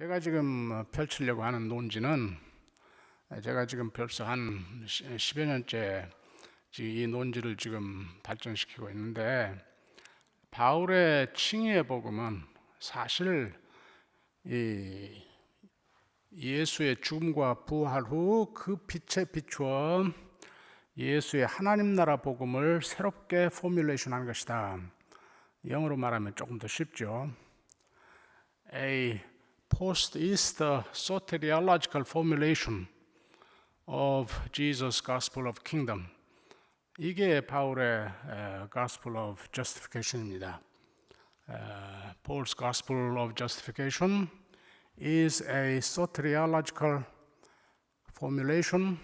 제가 지금 펼치려고 하는 논지는 제가 지금 벌써 한 10여 년째 이 논지를 지금 발전시키고 있는데, 바울의 칭의의 복음은 사실 이 예수의 죽음과 부활 후 그 빛에 비추어 예수의 하나님 나라 복음을 새롭게 포뮬레이션한 것이다. 영어로 말하면 조금 더 쉽죠. A post-Easter soteriological formulation of Jesus' Gospel of Kingdom. 이게 바울의 Gospel of Justification입니다. Paul's Gospel of Justification is a soteriological formulation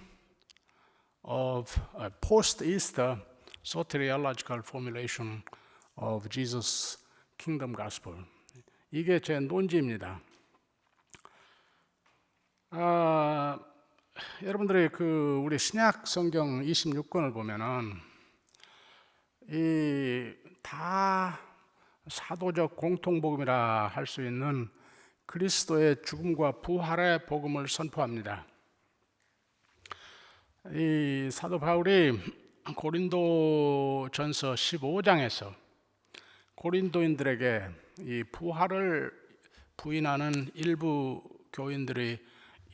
of a post-Easter soteriological formulation of Jesus' Kingdom Gospel. 이게 제 논지입니다. 여러분들이 우리 신약 성경 26권을 보면은 이 다 사도적 공통복음이라 할 수 있는 그리스도의 죽음과 부활의 복음을 선포합니다. 이 사도 바울이 고린도전서 15장에서 고린도인들에게 이 부활을 부인하는 일부 교인들이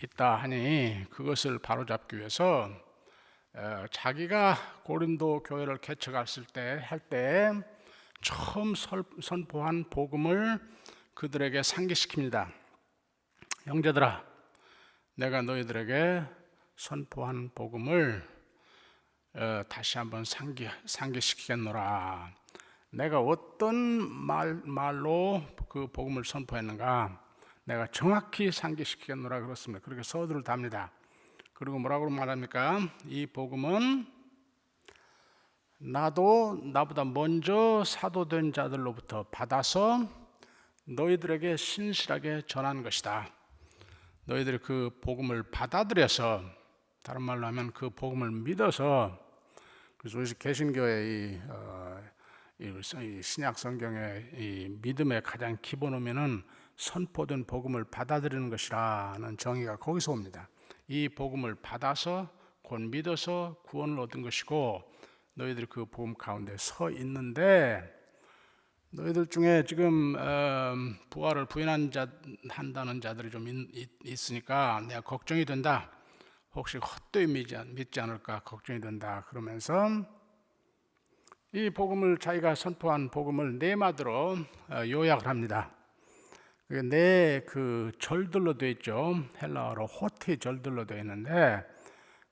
있다 하니 그것을 바로잡기 위해서 자기가 고린도 교회를 개척했을 때 처음 선포한 복음을 그들에게 상기시킵니다. 형제들아, 내가 너희들에게 선포한 복음을 다시 한번 상기시키겠노라. 내가 어떤 말로 그 복음을 선포했는가 내가 정확히 상기시키겠노라 그렇습니다. 그렇게 서두를 답니다. 그리고 뭐라고 말합니까? 이 복음은 나도 나보다 먼저 사도된 자들로부터 받아서 너희들에게 신실하게 전한 것이다. 너희들이 그 복음을 받아들여서, 다른 말로 하면 그 복음을 믿어서, 그래서 우리 개신교의 이 신약 성경의 이 믿음의 가장 기본 의미는 선포된 복음을 받아들이는 것이라는 정의가 거기서 옵니다. 이 복음을 받아서 곧 믿어서 구원을 얻은 것이고, 너희들이 그 복음 가운데 서 있는데, 너희들 중에 지금 부활을 부인한다는 자들이 좀 있으니까 내가 걱정이 된다. 혹시 헛되이 믿지 않을까 걱정이 된다. 그러면서 이 복음을, 자기가 선포한 복음을 네 마디로 요약을 합니다. 네 절들로 되어 있죠. 헬라어로 호티 절들로 되어 있는데,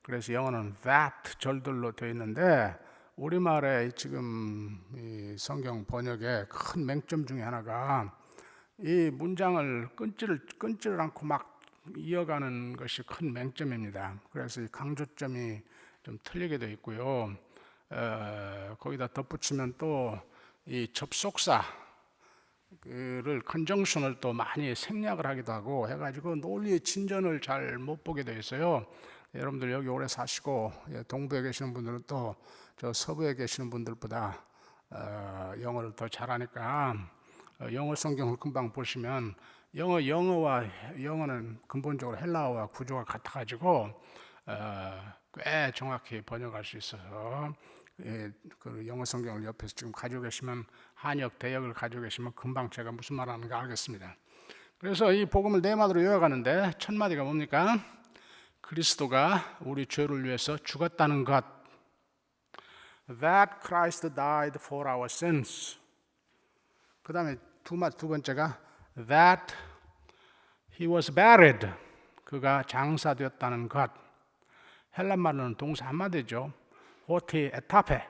그래서 영어는 that 절들로 되어 있는데, 우리말에 지금 이 성경 번역의 큰 맹점 중에 하나가 이 문장을 끊지를 않고 막 이어가는 것이 큰 맹점입니다. 그래서 이 강조점이 좀 틀리게 되어 있고요. 거기다 덧붙이면 또 이 접속사를 컨정션을 또 많이 생략을 하기도 하고 해가지고 논리의 진전을 잘 못 보게 되어 있어요. 여러분들 여기 오래 사시고 동부에 계시는 분들은 또 저 서부에 계시는 분들보다 영어를 더 잘하니까 영어 성경을 금방 보시면 영어는 근본적으로 헬라어와 구조가 같아가지고 꽤 정확히 번역할 수 있어서 그 영어 성경을 옆에서 지금 가지고 계시면, 한역, 대역을 가지고 계시면 금방 제가 무슨 말하는가 알겠습니다. 그래서 이 복음을 네 마디로 요약하는데, 첫 마디가 뭡니까? 그리스도가 우리 죄를 위해서 죽었다는 것. That Christ died for our sins. 그 다음에 두 번째가 That He was buried. 그가 장사되었다는 것. 헬란말로는 동사 한마디죠. 호티 에타페.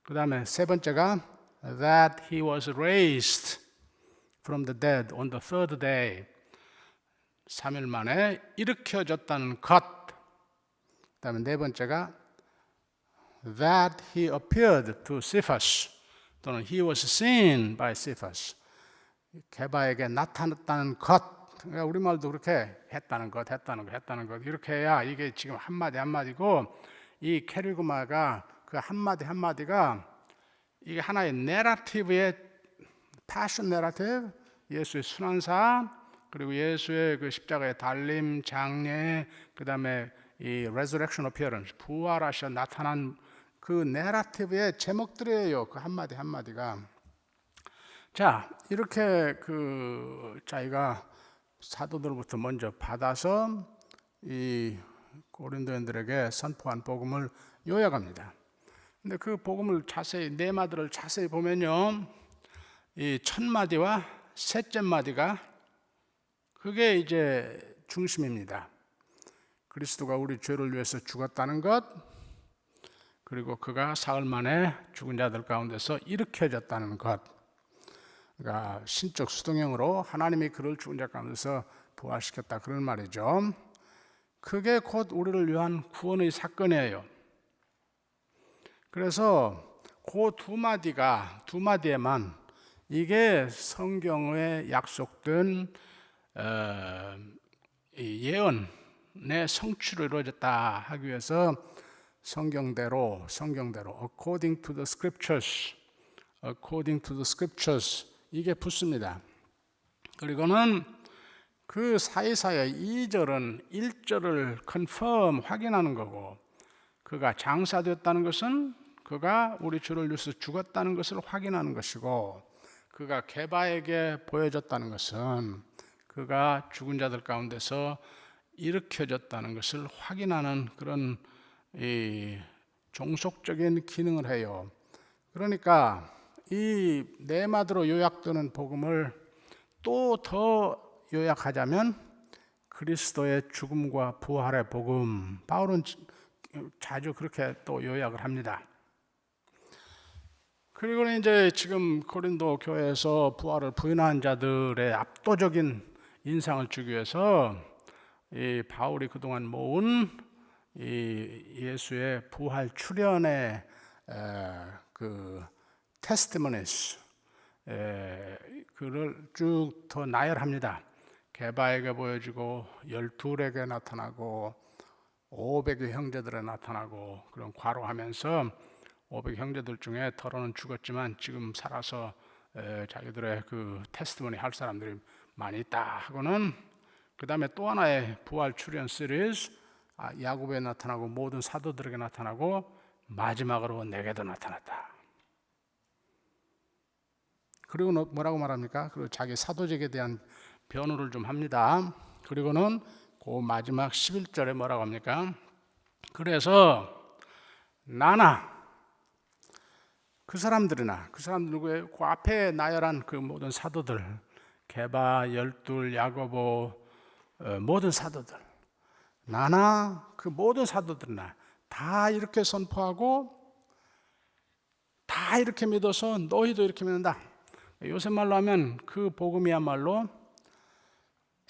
그 다음에 세 번째가 That He was raised from the dead on the third day. 3일 만에 일으켜졌다는 것. 그 다음에 네 번째가 That He appeared to Cephas, 또는 He was seen by Cephas. 게바에게 나타났다는 것. 그러니까 우리말도 그렇게 했다는 것 이렇게 해야 이게 지금 한마디고, 이 캐리그마가 그 한마디가 이게 하나의 내러티브의 패션 내러티브, 예수의 순환사, 그리고 예수의 그 십자가의 달림, 장례, 그 다음에 이 resurrection appearance, 부활하셔 나타난 그 내러티브의 제목들이에요. 그 한마디 한마디가. 자, 이렇게 그 자기가 사도들부터 먼저 받아서 이 고린도인들에게 선포한 복음을 요약합니다. 근데 그 복음을 자세히 네 마디를 자세히 보면요, 이 첫 마디와 셋째 마디가 그게 이제 중심입니다. 그리스도가 우리 죄를 위해서 죽었다는 것, 그리고 그가 사흘 만에 죽은 자들 가운데서 일으켜졌다는 것. 그러니까 신적 수동형으로 하나님이 그를 죽은 자 가운데서 부활시켰다, 그런 말이죠. 그게 곧 우리를 위한 구원의 사건이에요. 그래서 그 두 마디에만 이게 성경에 약속된 예언의 성취로 이루어졌다 하기 위해서 성경대로 according to the scriptures 이게 붙습니다. 그리고는 그 사이사이에 2절은 1절을 confirm 확인하는 거고, 그가 장사되었다는 것은 그가 우리 주를 위해서 죽었다는 것을 확인하는 것이고, 그가 게바에게 보여졌다는 것은 그가 죽은 자들 가운데서 일으켜졌다는 것을 확인하는 그런 이 종속적인 기능을 해요. 그러니까 이 네 마디로 요약되는 복음을 또 더 요약하자면 그리스도의 죽음과 부활의 복음, 바울은 자주 그렇게 또 요약을 합니다. 그리고 이제 지금 고린도 교회에서 부활을 부인한 자들의 압도적인 인상을 주기 위해서 이 바울이 그동안 모은 이 예수의 부활 출현의 그 테스티머니스, 그를 쭉 더 나열합니다. 게바에게 보여지고 12에게 나타나고 500의 형제들에 나타나고, 그런 과로하면서 500 형제들 중에 더러는 죽었지만 지금 살아서 자기들의 그 테스티머니 할 사람들이 많이 있다 하고는, 그 다음에 또 하나의 부활 출현 시리즈, 야곱에 나타나고 모든 사도들에게 나타나고 마지막으로 내게도 나타났다. 그리고 뭐라고 말합니까? 그리고 자기 사도직에 대한 변호를 좀 합니다. 그리고는 그 마지막 11절에 뭐라고 합니까? 그래서 나나 그 사람들이나, 그 사람들 누구예요? 그 앞에 나열한 그 모든 사도들, 게바, 열둘, 야고보, 모든 사도들, 나나 그 모든 사도들이나 다 이렇게 선포하고 다 이렇게 믿어서 너희도 이렇게 믿는다. 요새 말로 하면 그 복음이야말로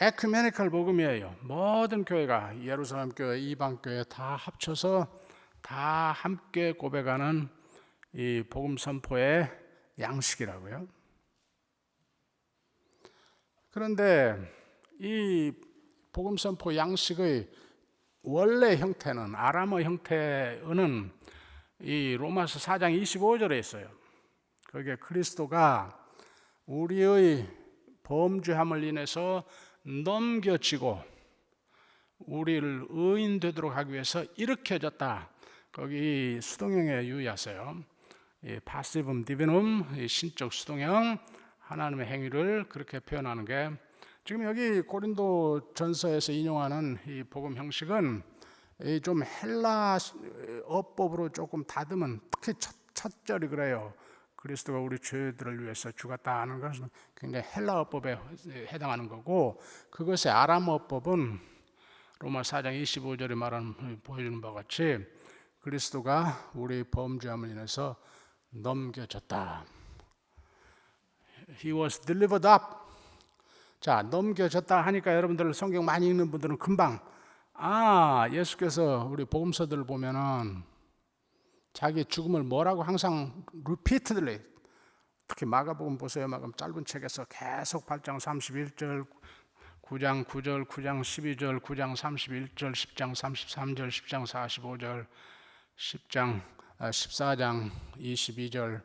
에큐메니컬 복음이에요. 모든 교회가, 예루살렘 교회, 이방 교회 다 합쳐서 다 함께 고백하는 이 복음 선포의 양식이라고요. 그런데 이 복음 선포 양식의 원래 형태는, 아람어 형태는 이 로마서 4장 25절에 있어요. 거기에 그리스도가 우리의 범죄함을 인해서 넘겨지고 우리를 의인 되도록 하기 위해서 일으켜졌다. 거기 수동형에 유의하세요. 파시브um 디비눔, 신적 수동형, 하나님의 행위를 그렇게 표현하는 게, 지금 여기 고린도 전서에서 인용하는 이 복음 형식은 좀 헬라 어법으로 조금 다듬은, 특히 첫 절이 그래요. 그리스도가 우리 죄들을 위해서 죽었다 하는 것은 굉장히 헬라 어법에 해당하는 거고, 그것의 아람 어법은 로마 4장 25절에 말하는, 보여주는 바와 같이 그리스도가 우리 범죄함을 인해서 넘겨졌다. He was delivered up. 자, 넘겨졌다 하니까 여러분들 성경 많이 읽는 분들은 금방 예수께서 우리 복음서들을 보면은 자기 죽음을 뭐라고 항상 repeatedly, 특히 마가복음 보세요. 마가복음 짧은 책에서 계속 8장 31절, 9장 9절, 9장 12절, 9장 31절, 10장 33절, 10장 45절, 14장 22절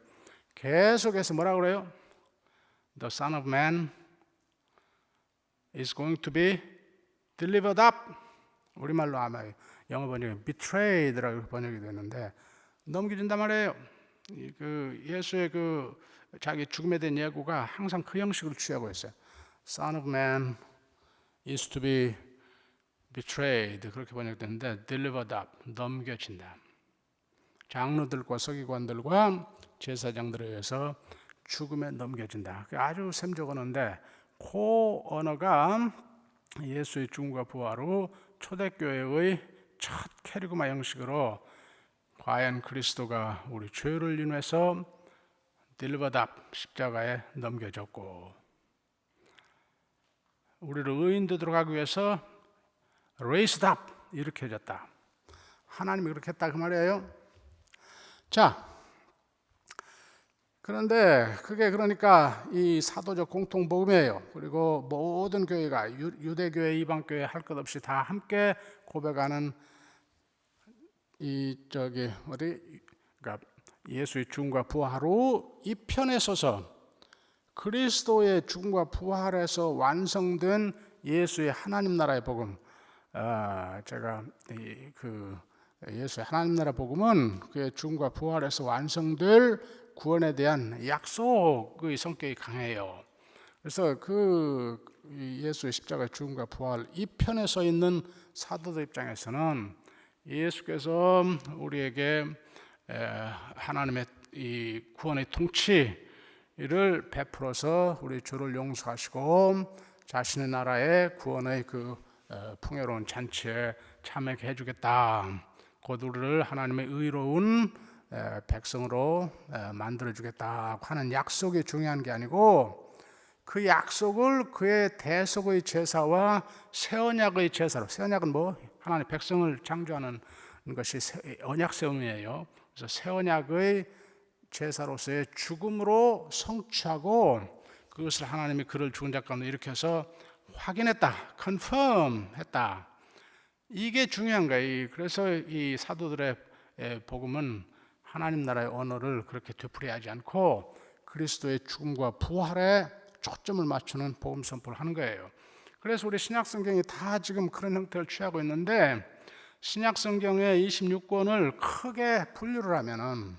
계속해서 뭐라고 그래요? The Son of Man is going to be delivered up. 우리말로 아마 영어 번역이 betrayed라고 번역이 되는데 넘겨진단 말이에요. 그 예수의 그 자기 죽음에 대한 예고가 항상 그 형식을 취하고 있어요. Son of Man is to be betrayed 그렇게 번역되는데 delivered up 넘겨진다. 장로들과 서기관들과 제사장들에 의해서 죽음에 넘겨진다. 아주 셈적 언어인데 그 언어가 예수의 죽음과 부활 후 초대교회의 첫 캐리그마 형식으로 과연 그리스도가 우리 죄를 인해서 delivered up 십자가에 넘겨졌고 우리를 의인도 들어가기 위해서 raised up 이렇게 해졌다. 하나님이 그렇게 했다 그 말이에요. 자, 그런데 그게 그러니까 이 사도적 공통복음이에요. 그리고 모든 교회가 유대교회, 이방교회 할 것 없이 다 함께 고백하는 그러니까 예수의 죽음과 부활 후 이 편에 서서 그리스도의 죽음과 부활에서 완성된 예수의 하나님 나라의 복음. 제가 예수의 하나님 나라 복음은 그의 죽음과 부활에서 완성될 구원에 대한 약속의 성격이 강해요. 그래서 그 예수의 십자가의 죽음과 부활 이 편에 서 있는 사도들 입장에서는 예수께서 우리에게 하나님의 이 구원의 통치를 베풀어서 우리 죄를 용서하시고 자신의 나라의 구원의 그 풍요로운 잔치에 참여하게 해주겠다. 곧 우리를 하나님의 의로운 백성으로 만들어주겠다 하는 약속이 중요한 게 아니고 그 약속을 그의 대속의 제사와 새 언약의 제사로, 새 언약은 뭐 하나님의 백성을 창조하는 것이 언약 세움이에요. 그래서 새 언약의 제사로서의 죽음으로 성취하고 그것을 하나님이 그를 죽은 자 가운데 일으켜서 확인했다, confirm 했다. 이게 중요한 거예요. 그래서 이 사도들의 복음은 하나님 나라의 언어를 그렇게 되풀이하지 않고 그리스도의 죽음과 부활에 초점을 맞추는 복음 선포를 하는 거예요. 그래서 우리 신약 성경이 다 지금 그런 형태를 취하고 있는데 신약 성경의 26권을 크게 분류를 하면은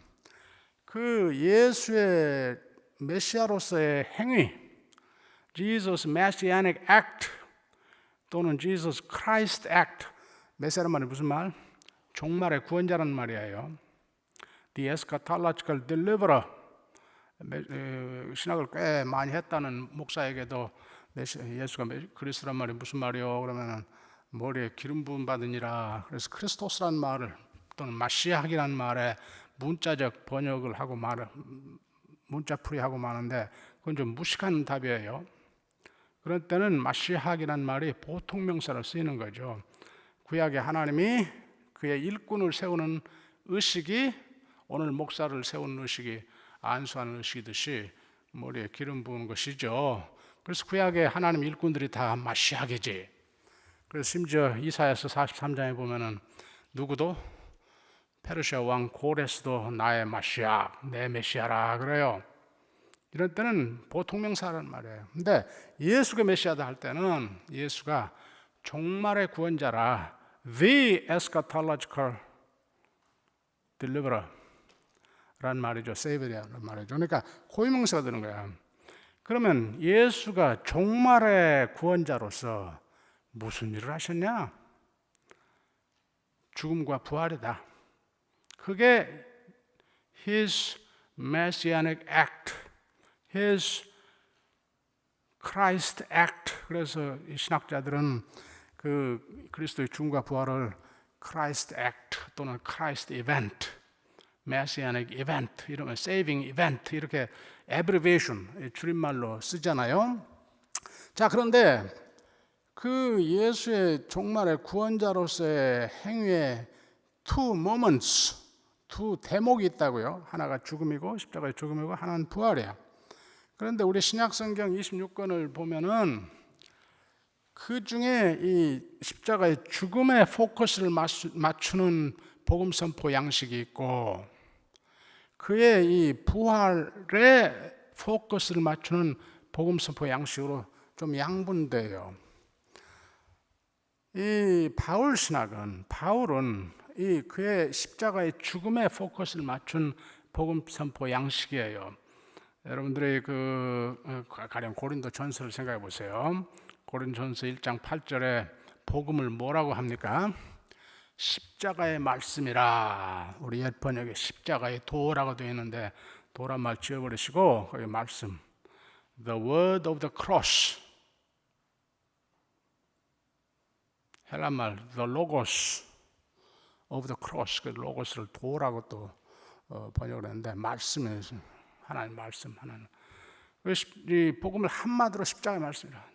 그 예수의 메시아로서의 행위, Jesus Messianic Act 또는 Jesus Christ Act, 메시아란 말이 무슨 말? 종말의 구원자라는 말이에요. The eschatological deliverer. 신학을 꽤 많이 했다는 목사에게도 예수가 그리스도란 말이 무슨 말이요? 그러면은 머리에 기름 부음 받으니라. 그래서 크리스토스란 말을 또는 마시아학이라는 말에 문자적 번역을 하고 문자풀이하고 마는데 그건 좀 무식한 답이에요. 그럴 때는 마시아학이라는 말이 보통명사로 쓰이는 거죠. 구약에 하나님이 그의 일꾼을 세우는 의식이 오늘 목사를 세우는 의식이 안수하는 의식이듯이 머리에 기름 부은 것이죠. 그래서 구약에 하나님 일꾼들이 다 마시아게지. 그래서 심지어 이사야서 43장에 보면은 누구도 페르시아 왕 고레스도 나의 마시아, 내 메시아라 그래요. 이럴 때는 보통명사라는 말이에요. 근데 예수가 메시아다 할 때는 예수가 종말의 구원자라, the eschatological deliverer 라는 말이죠. Savior라는 말이죠. 그러니까 고유명사가 되는 거야. 그러면 예수가 종말의 구원자로서 무슨 일을 하셨냐? 죽음과 부활이다. 그게 His Messianic Act, His Christ Act. 그래서 신학자들은 그 그리스도의 죽음과 부활을 Christ Act 또는 Christ Event, Messianic Event, 이러면 Saving Event 이렇게 abbreviation 줄임말로 쓰잖아요. 자, 그런데 그 예수의 종말의 구원자로서의 행위의 two moments, 두 대목이 있다고요. 하나가 죽음이고 십자가의 죽음이고 하나는 부활이야. 그런데 우리 신약성경 26권을 보면은 그 중에 이 십자가의 죽음에 포커스를 맞추는 복음 선포 양식이 있고 그의 이 부활에 포커스를 맞추는 복음 선포 양식으로 좀 양분돼요. 이 바울은 이 그의 십자가의 죽음에 포커스를 맞춘 복음 선포 양식이에요. 여러분들이 가령 고린도 전서를 생각해 보세요. 고린도 전서 1장 8절에 복음을 뭐라고 합니까? 십자가의 말씀이라. 우리 옛 번역에 십자가의 도라고 되어 있는데 도란 말 지워버리시고 거기 말씀, the word of the cross. 헬란말 the logos of the cross. 그 로고스를 도라고 또 번역을 했는데 말씀이 하나님 말씀. 하나님 이 복음을 한마디로 십자가의 말씀이라.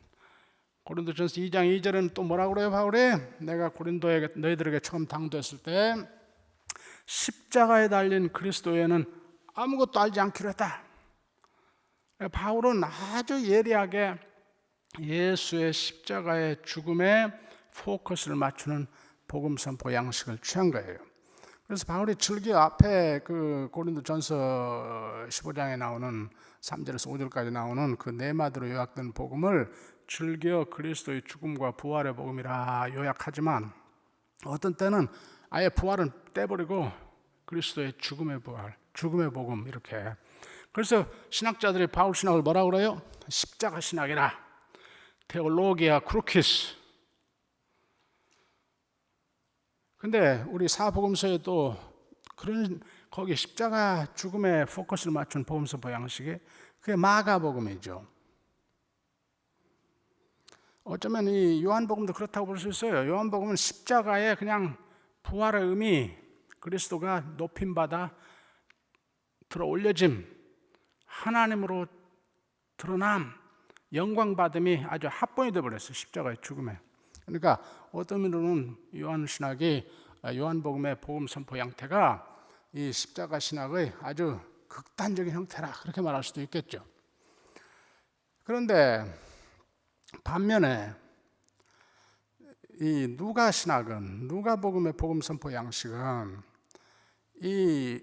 고린도전서 2장 2절에는 또 뭐라고 그래요? 바울이 내가 고린도에 너희들에게 처음 당도했을 때 십자가에 달린 그리스도에는 아무것도 알지 않기로 했다. 바울은 아주 예리하게 예수의 십자가의 죽음에 포커스를 맞추는 복음 선포 양식을 취한 거예요. 그래서 바울이 즐겨 앞에 그 고린도전서 15장에 나오는 3절에서 5절까지 나오는 그 네 마디로 요약된 복음을 즐겨 그리스도의 죽음과 부활의 복음이라 요약하지만 어떤 때는 아예 부활은 떼버리고 그리스도의 죽음의 부활, 죽음의 복음 이렇게. 그래서 신학자들이 바울 신학을 뭐라고 그래요? 십자가 신학이라. 테올로기아 크루키스. 근데 우리 사복음서에도 그런 거기 십자가 죽음에 포커스를 맞춘 복음서 양식이 그게 마가복음이죠. 어쩌면 이 요한복음도 그렇다고 볼 수 있어요. 요한복음은 십자가의 그냥 부활의 의미, 그리스도가 높임받아 들어 올려짐, 하나님으로 드러남, 영광받음이 아주 합본이 되어버렸어요. 십자가의 죽음에. 그러니까 어떤 의미로는 요한복음의 복음 선포 형태가 이 십자가 신학의 아주 극단적인 형태라 그렇게 말할 수도 있겠죠. 그런데 반면에 이 누가 신학은, 누가복음의 복음 선포 양식은 이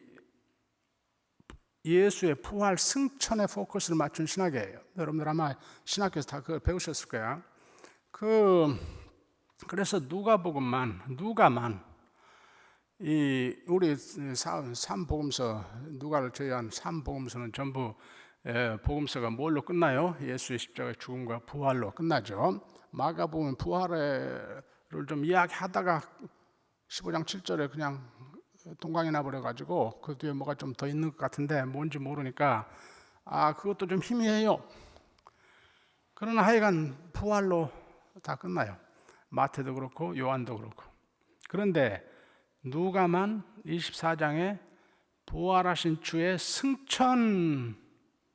예수의 부활 승천에 포커스를 맞춘 신학이에요. 여러분들 아마 신학교에서 다 그걸 배우셨을 거야. 그래서 누가만 이 우리 삼복음서, 누가를 제외한 삼복음서는 전부 복음서가 뭘로 끝나요? 예수의 십자가의 죽음과 부활로 끝나죠. 마가복음은 부활을 좀 이야기하다가 15장 7절에 그냥 동강이 나버려가지고 그 뒤에 뭐가 좀 더 있는 것 같은데 뭔지 모르니까 그것도 좀 희미해요. 그러나 하여간 부활로 다 끝나요. 마태도 그렇고 요한도 그렇고. 그런데 누가만 24장에 부활하신 주의 승천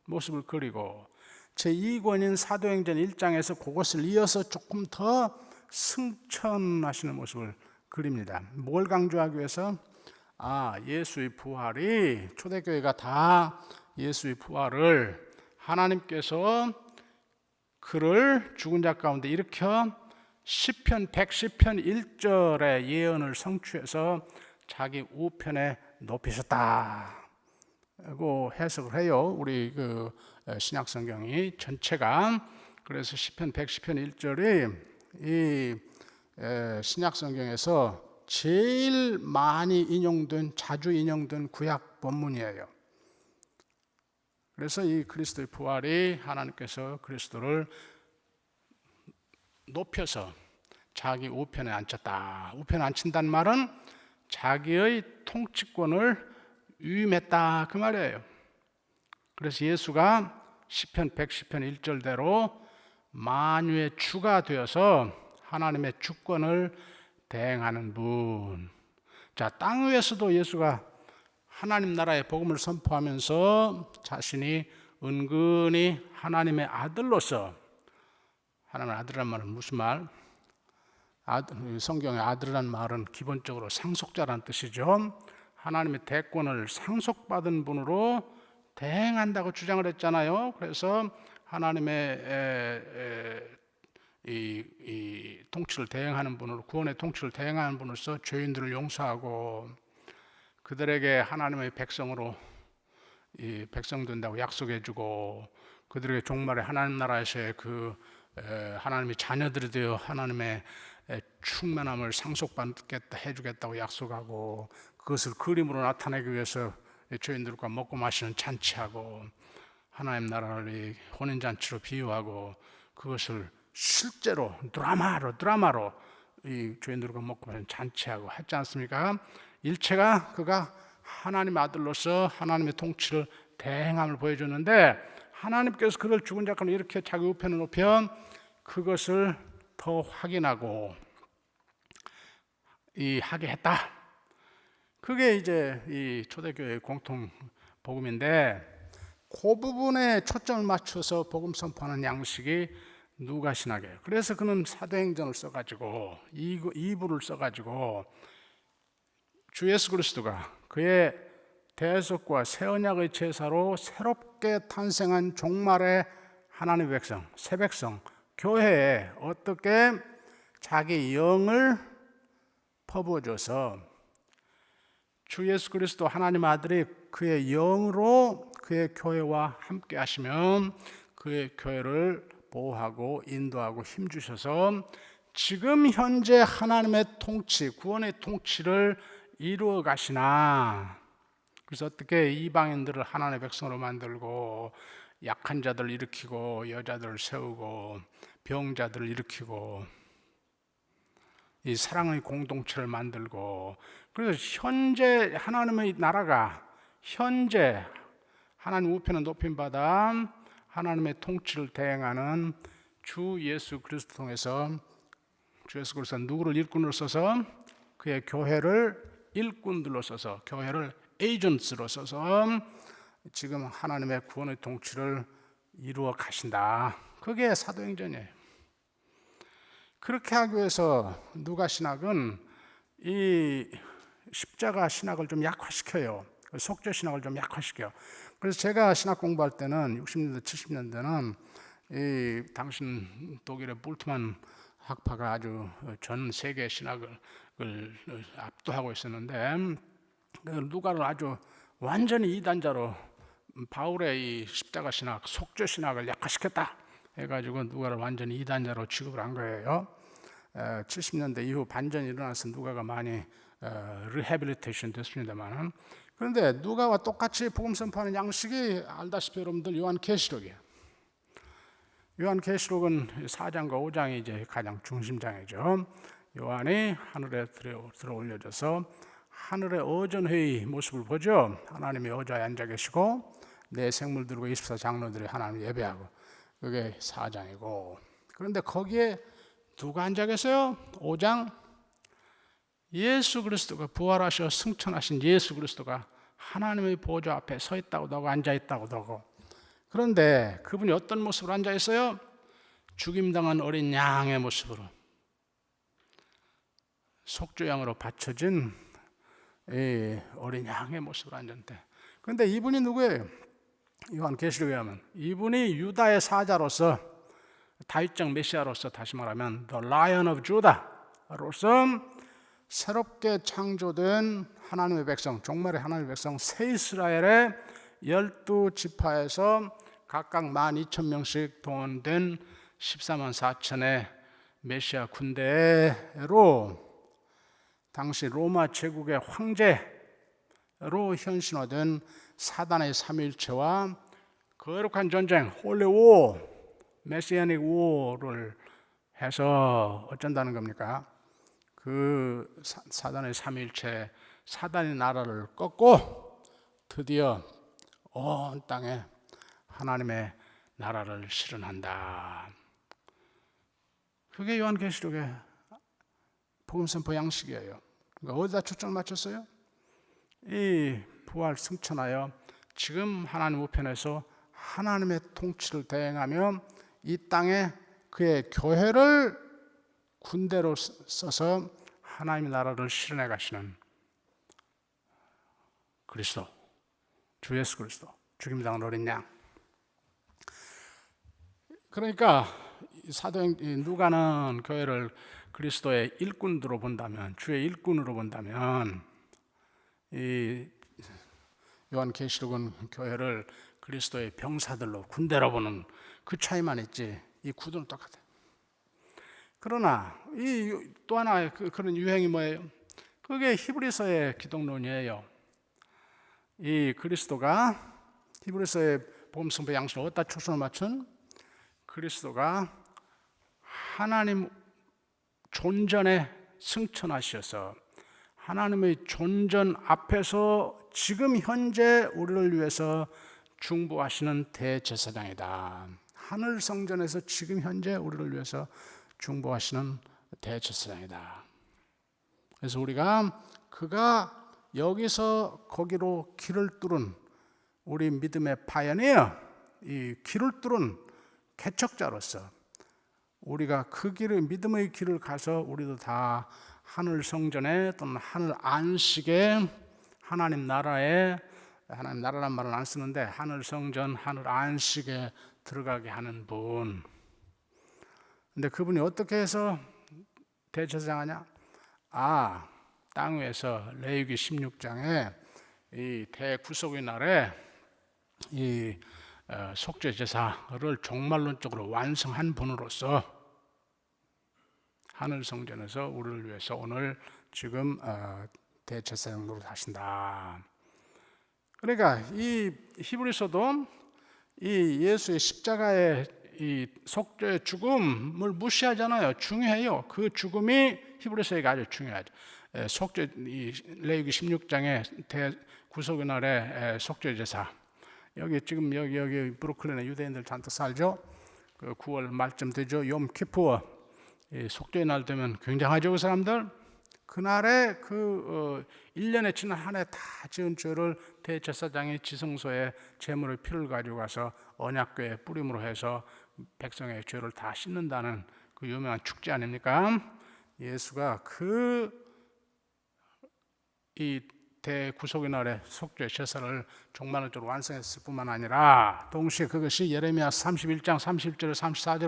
모습을 그리고 제2권인 사도행전 1장에서 그것을 이어서 조금 더 승천하시는 모습을 그립니다. 뭘 강조하기 위해서? 예수의 부활이, 초대교회가 다 예수의 부활을 하나님께서 그를 죽은 자 가운데 일으켜 시편 110편 1절의 예언을 성취해서 자기 우편에 높이셨다고 해석을 해요. 우리 그 신약 성경이 전체가. 그래서 시편 110편 1절이 이 신약 성경에서 제일 많이 자주 인용된 구약 본문이에요. 그래서 이 그리스도의 부활이 하나님께서 그리스도를 높여서 자기 우편에 앉혔다. 우편에 앉힌다는 말은 자기의 통치권을 위임했다 그 말이에요. 그래서 예수가 시편 110편 1절대로 만유의 주가 되어서 하나님의 주권을 대행하는 분. 자, 땅 위에서도 예수가 하나님 나라의 복음을 선포하면서 자신이 은근히 하나님의 아들로서, 하나님의 아들이란 말은 무슨 말? 성경의 아들이란 말은 기본적으로 상속자란 뜻이죠. 하나님의 대권을 상속받은 분으로 대행한다고 주장을 했잖아요. 그래서 하나님의 이 통치를 대행하는 분으로, 구원의 통치를 대행하는 분으로서 죄인들을 용서하고 그들에게 하나님의 백성으로 백성 된다고 약속해주고 그들에게 종말에 하나님 나라에서의 하나님의 자녀들이 되어 하나님의 충만함을 상속받겠다 해주겠다고 약속하고, 그것을 그림으로 나타내기 위해서 죄인들과 먹고 마시는 잔치하고, 하나님 나라를 이 혼인잔치로 비유하고, 그것을 실제로 드라마로 이 죄인들과 먹고 마시는 잔치하고 했지 않습니까? 일체가 그가 하나님의 아들로서 하나님의 통치를 대행함을 보여줬는데, 하나님께서 그를 죽은 자 가운데 이렇게 자기 우편에 높여 그것을 더 확인하고 하게 했다. 그게 이제 이 초대교회의 공통 복음인데, 그 부분에 초점을 맞춰서 복음 선포하는 양식이 누가 신학이에요. 그래서 그는 사도행전을 써가지고 이부를 써가지고 주 예수 그리스도가 그의 대속과 새 언약의 제사로 새롭게 탄생한 종말의 하나님의 백성, 새 백성, 교회에 어떻게 자기 영을 퍼부어줘서 주 예수 그리스도 하나님 아들이 그의 영으로 그의 교회와 함께 하시면 그의 교회를 보호하고 인도하고 힘주셔서 지금 현재 하나님의 통치, 구원의 통치를 이루어 가시나. 그래서 어떻게 이방인들을 하나님의 백성으로 만들고 약한 자들을 일으키고 여자들을 세우고 병자들을 일으키고 이 사랑의 공동체를 만들고, 그래서 현재 하나님의 나라가 현재 하나님 우편에 높임받아 하나님의 통치를 대행하는 주 예수 그리스도 통해서, 주 예수 그리스도는 누구를 일꾼으로 써서 그의 교회를 일꾼들로 써서, 교회를 에이전트로 써서 지금 하나님의 구원의 통치를 이루어 가신다. 그게 사도행전이에요. 그렇게 하기 위해서 누가 신학은 이 십자가 신학을 좀 약화시켜요. 속죄 신학을 좀 약화시켜요. 그래서 제가 신학 공부할 때는 60년대, 70년대는 이 당신 독일의 볼트만 학파가 아주 전 세계 신학을 압도하고 있었는데, 누가를 아주 완전히 이단자로 바울의 이 십자가 신학, 속죄 신학을 약화시켰다 해가지고 누가를 완전히 이단자로 취급을 한 거예요. 70년대 이후 반전이 일어나서 누가가 많이 리해빌리테이션 됐습니다만, 그런데 누가와 똑같이 복음 선포하는 양식이 알다시피 여러분들 요한계시록이에요. 요한계시록은 4장과 5장이 이제 가장 중심장이죠. 요한이 하늘에 들어 올려져서 하늘의 어전회의 모습을 보죠. 하나님이 어자에 앉아 계시고 내 생물들과 24장로들이 하나님 예배하고, 그게 4장이고, 그런데 거기에 누가 앉아 계세요? 5장 예수 그리스도가 부활하셔 승천하신 예수 그리스도가 하나님의 보좌 앞에 서 있다고 너고 앉아 있다고 너고. 그런데 그분이 어떤 모습으로 앉아 있어요? 죽임당한 어린 양의 모습으로, 속죄양으로 바쳐진 어린 양의 모습으로 앉았는데, 그런데 이분이 누구예요? 요한계시록에 하면 이분이 유다의 사자로서, 다윗적 메시아로서, 다시 말하면 The Lion of Judah로서 새롭게 창조된 하나님의 백성, 종말의 하나님의 백성 새 이스라엘의 12지파에서 각각 12,000명씩 동원된 14만 4천의 메시아 군대로 당시 로마 제국의 황제로 현신화된 사단의 삼위일체와 거룩한 전쟁, 홀리 워, 메시아닉 워를 해서 어쩐다는 겁니까? 그 사단의 삼위일체, 사단의 나라를 꺾고 드디어 온 땅에 하나님의 나라를 실현한다. 그게 요한계시록의 복음 선포 양식이에요. 그러니까 어디다 초점을 맞췄어요? 이 부활 승천하여 지금 하나님 우편에서 하나님의 통치를 대행하며 이 땅에 그의 교회를 군대로 써서 하나님의 나라를 실현해 가시는 그리스도, 주 예수 그리스도, 죽임당한 어린 양. 그러니까 사도행 누가는 교회를 그리스도의 일꾼으로 본다면, 주의 일꾼으로 본다면, 이 요한계시록은 교회를 그리스도의 병사들로, 군대로 보는 그 차이만 있지 이 구도는 똑같아요. 그러나 이 또 하나 그런 유행이 뭐예요? 그게 히브리서의 기독론이에요. 이 그리스도가 히브리서의 복음 선포 양식을 어디다 초점을 맞춘 그리스도가 하나님 존전에 승천하셔서 하나님의 존전 앞에서 지금 현재 우리를 위해서 중보하시는 대제사장이다. 하늘 성전에서 지금 현재 우리를 위해서 중보하시는 대제사장이다. 그래서 우리가 그가 여기서 거기로 길을 뚫은 우리 믿음의 파이어니어, 이 길을 뚫은 개척자로서 우리가 그 길을 믿음의 길을 가서 우리도 다 하늘 성전에 또는 하늘 안식에 하나님 나라에, 하나님 나라란 말은 안 쓰는데 하늘 성전, 하늘 안식에 들어가게 하는 분. 근데 그분이 어떻게 해서 대제사장하냐? 땅 위에서 레위기 16장에 이 대구속의 날에 이 속죄 제사를 종말론적으로 완성한 분으로서 하늘 성전에서 우리를 위해서 오늘 지금 대제사장 노릇하신다. 그러니까 이 히브리서도 이 예수의 십자가의 이 속죄 죽음을 무시하잖아요. 중요해요. 그 죽음이 히브리서에게 아주 중요하죠. 속죄 이 레위기 16장의 대구속의 날에 속죄 제사. 여기 지금 여기 브루클린에 유대인들 잔뜩 살죠. 그 9월 말쯤 되죠. 욤키푸어 속죄의 날 되면 굉장하죠. 그 사람들. 그날에 1년에 지난 한 해 다 지은 죄를 대제사장이 지성소에 제물의 피를 가지고 가서 언약궤에 뿌림으로 해서 백성의 죄를 다 씻는다는 그 유명한 축제 아닙니까? 예수가 이 대구속의 날에 속죄 제사를 종말론적으로 완성했을 뿐만 아니라 동시에 그것이 예레미야 31장 30절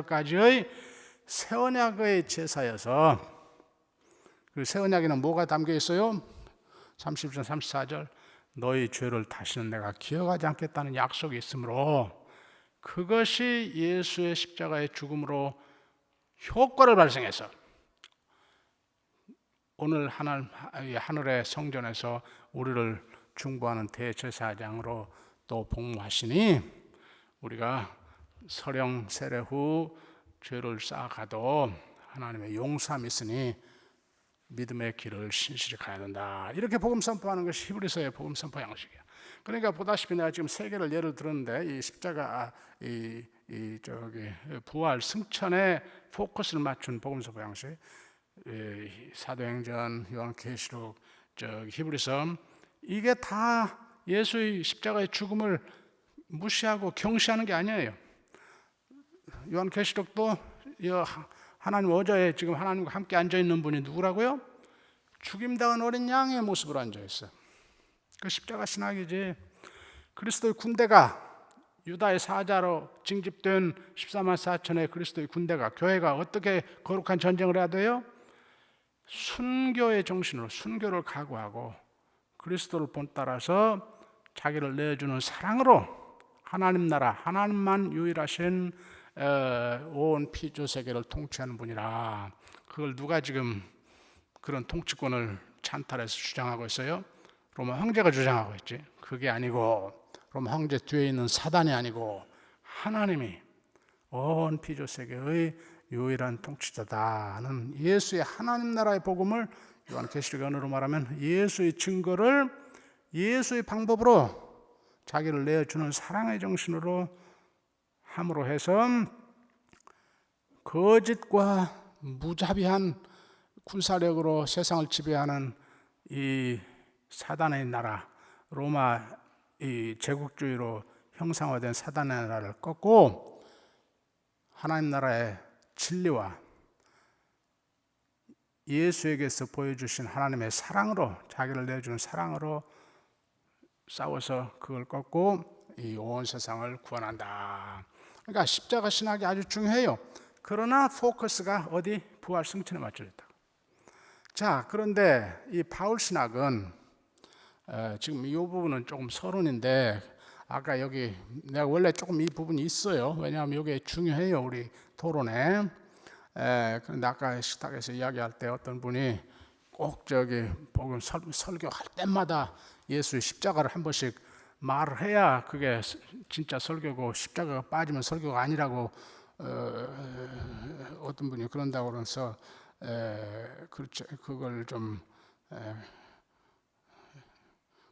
34절까지의 새 언약의 제사여서 그 새 언약에는 뭐가 담겨 있어요? 30절 34절 너희 죄를 다시는 내가 기억하지 않겠다는 약속이 있으므로 그것이 예수의 십자가의 죽음으로 효과를 발생해서 오늘 하늘의 성전에서 우리를 중보하는 대제사장으로 또 복무하시니 우리가 서령 세례 후 죄를 쌓아가도 하나님의 용서함이 있으니 믿음의 길을 신실히 가야 된다. 이렇게 복음 선포하는 것이 히브리서의 복음 선포 양식이야. 그러니까 보다시피 내가 지금 세 개를 예를 들었는데 이 십자가 부활 승천에 포커스를 맞춘 복음 선포 양식, 사도행전, 요한계시록, 히브리서, 이게 다 예수의 십자가의 죽음을 무시하고 경시하는 게 아니에요. 요한계시록도 하나님 어저에 지금 하나님과 함께 앉아 있는 분이 누구라고요? 죽임당한 어린 양의 모습으로 앉아 있어요. 그 십자가 신학이지. 그리스도의 군대가 유다의 사자로 징집된 14만 4천의 그리스도의 군대가, 교회가 어떻게 거룩한 전쟁을 해야 돼요? 순교의 정신으로, 순교를 각오하고 그리스도를 본따라서 자기를 내어주는 사랑으로 하나님 나라, 하나님만 유일하신 온 피조 세계를 통치하는 분이라. 그걸 누가 지금 그런 통치권을 찬탈해서 주장하고 있어요? 로마 황제가 주장하고 있지. 그게 아니고 로마 황제 뒤에 있는 사단이 아니고 하나님이 온 피조 세계의 유일한 통치자다는 예수의 하나님 나라의 복음을 요한계시록 언어로 말하면 예수의 증거를 예수의 방법으로 자기를 내어주는 사랑의 정신으로 함으로 해서 거짓과 무자비한 군사력으로 세상을 지배하는 이 사단의 나라, 로마 이 제국주의로 형상화된 사단의 나라를 꺾고 하나님 나라의 진리와 예수에게서 보여주신 하나님의 사랑으로, 자기를 내주는 사랑으로 싸워서 그걸 꺾고 이 온 세상을 구원한다. 그러니까 십자가 신학이 아주 중요해요. 그러나 포커스가 어디? 부활 승천에 맞춰져 있다. 자, 그런데 이 바울 신학은 지금 이 부분은 조금 서론인데, 아까 여기 내가 원래 조금 이 부분이 있어요. 왜냐하면 이게 중요해요, 우리 토론에. 그런데 아까 식탁에서 이야기할 때 어떤 분이 꼭 저기 복음 설교할 때마다 예수의 십자가를 한 번씩 말을 해야 그게 진짜 설교고 십자가가 빠지면 설교가 아니라고 어떤 분이 그런다고 그래서 그렇죠. 그걸 좀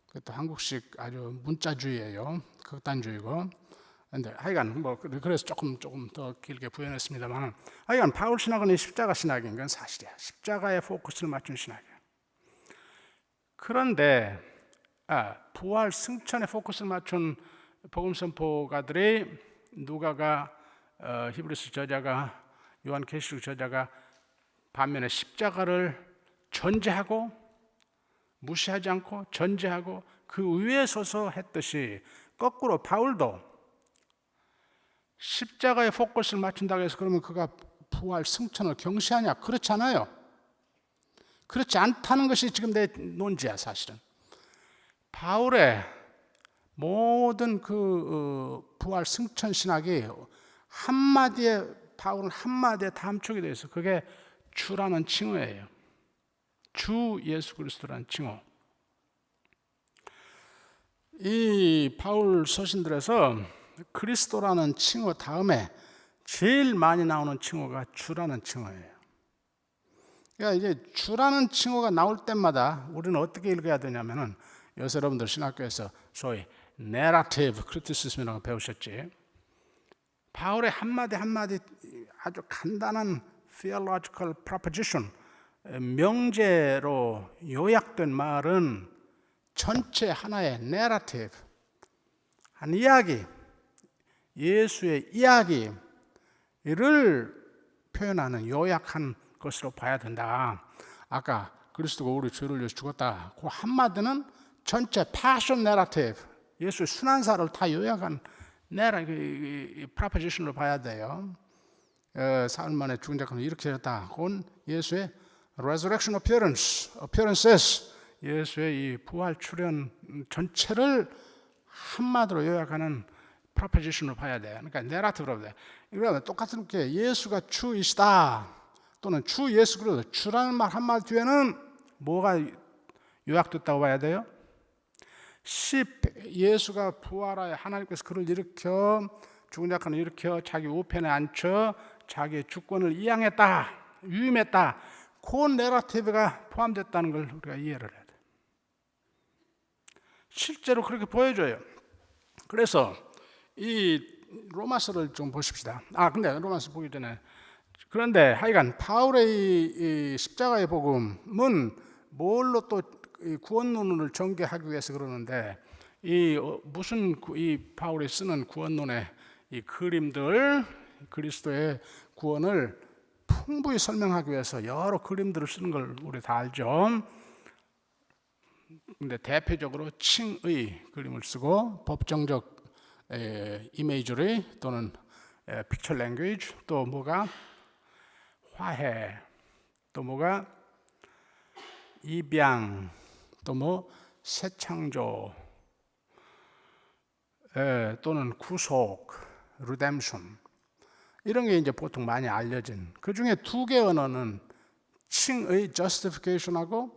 그것도 한국식 아주 문자주의예요. 극단주의고. 근데 하여간 뭐 그래서 조금 더 길게 부연했습니다만 하여간 바울 신학은 이 십자가 신학인 건 사실이야. 십자가에 포커스를 맞춘 신학이야. 그런데 부활 승천에 포커스를 맞춘 복음 선포가들이 누가가 히브리서 저자가 요한계시록 저자가 반면에 십자가를 전제하고 무시하지 않고 전제하고 그 위에 서서 했듯이 거꾸로 바울도 십자가에 포커스를 맞춘다고 해서 그러면 그가 부활 승천을 경시하냐? 그렇지 않아요. 그렇지 않다는 것이 지금 내 논지야. 사실은 바울의 모든 그 부활 승천 신학이 한마디에 바울은 한마디에 다 함축이 되어 있어. 그게 주라는 칭호예요. 주 예수 그리스도라는 칭호. 이 바울 서신들에서 그리스도라는 칭호 다음에 제일 많이 나오는 칭호가 주라는 칭호예요. 그러니까 이제 주라는 칭호가 나올 때마다 우리는 어떻게 읽어야 되냐면은 요새 여러분들 신학교에서 소위 narrative criticism이라고 배우셨지. 바울의 한마디 한마디 아주 간단한 theological proposition, 명제로 요약된 말은 전체 하나의 narrative, 한 이야기, 예수의 이야기를 표현하는 요약한 것으로 봐야 된다. 아까 그리스도가 우리 죄를 위해서 죽었다. 그 한마디는 전체 passion narrative, 예수의 순환사를 다 요약한 proposition으로 봐야 돼요. 사흘 만에 죽은 자는 이렇게 했다. 그건 예수의 resurrection appearances, 예수의 이 부활 출현 전체를 한마디로 요약하는 proposition으로 봐야 돼. 그러니까 narrative로 돼. 그러면 똑같은 게 예수가 주이시다 또는 주 예수 그리스도, 주라는 말 한마디 뒤에는 뭐가 요약됐다고 봐야 돼요? 예수가 부활하여 하나님께서 그를 일으켜 죽은 자를 일으켜 자기 우편에 앉혀 자기의 주권을 이양했다, 위임했다. 그 내러티브가 포함됐다는 걸 우리가 이해를 해야 돼. 실제로 그렇게 보여줘요. 그래서 이 로마서를 좀 보십시다. 근데 로마서 보기 전에 그런데 하여간 바울의 이 십자가의 복음은 뭘로 또 구원론을 전개하기 위해서 그러는데 무슨 이 바울이 쓰는 구원론의 이 그림들, 그리스도의 구원을 풍부히 설명하기 위해서 여러 그림들을 쓰는 걸 우리 다 알죠. 근데 대표적으로 칭의 그림을 쓰고 법정적 이미지리 또는 픽처 랭귀지, 또 뭐가 화해, 또 뭐가 입양, 또 뭐 새창조, 또는 구속, redemption, 이런 게 이제 보통 많이 알려진. 그 중에 두 개 언어는 칭의 justification하고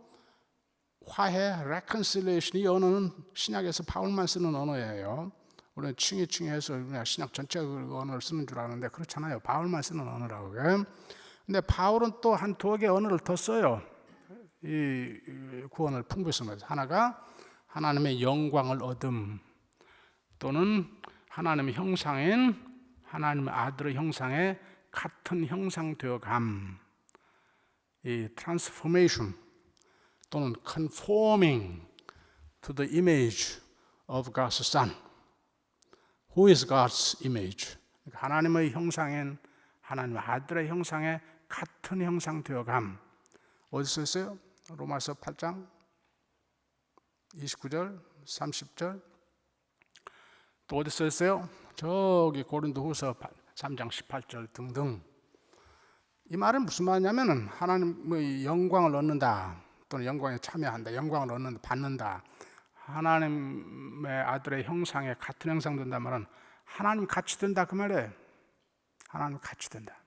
화해 reconciliation, 이 언어는 신약에서 바울만 쓰는 언어예요. 우리는 칭의 해서 그냥 신약 전체 그 언어를 쓰는 줄 아는데 그렇잖아요. 바울만 쓰는 언어라고. 근데 바울은 또 한 두 개 언어를 더 써요. 이 구원을 풍부히 쓰면서 하나가 하나님의 영광을 얻음, 또는 하나님의 형상인 하나님의 아들의 형상에 같은 형상 되어감, 이 transformation 또는 conforming to the image of God's Son. Who is God's image? 하나님의 형상인 하나님의 아들의 형상에 같은 형상 되어감. 어디서 있어요? 로마서 8장 29절 30절. 또 어디서 있어요? 저기 고린도후서 3장 18절 등등. 이 말은 무슨 말이냐면은 하나님의 영광을 얻는다, 또는 영광에 참여한다, 영광을 얻는다, 받는다, 하나님의 아들의 형상에 같은 형상 된다 말은 하나님 같이 된다 그 말이에요. 하나님 같이 된다.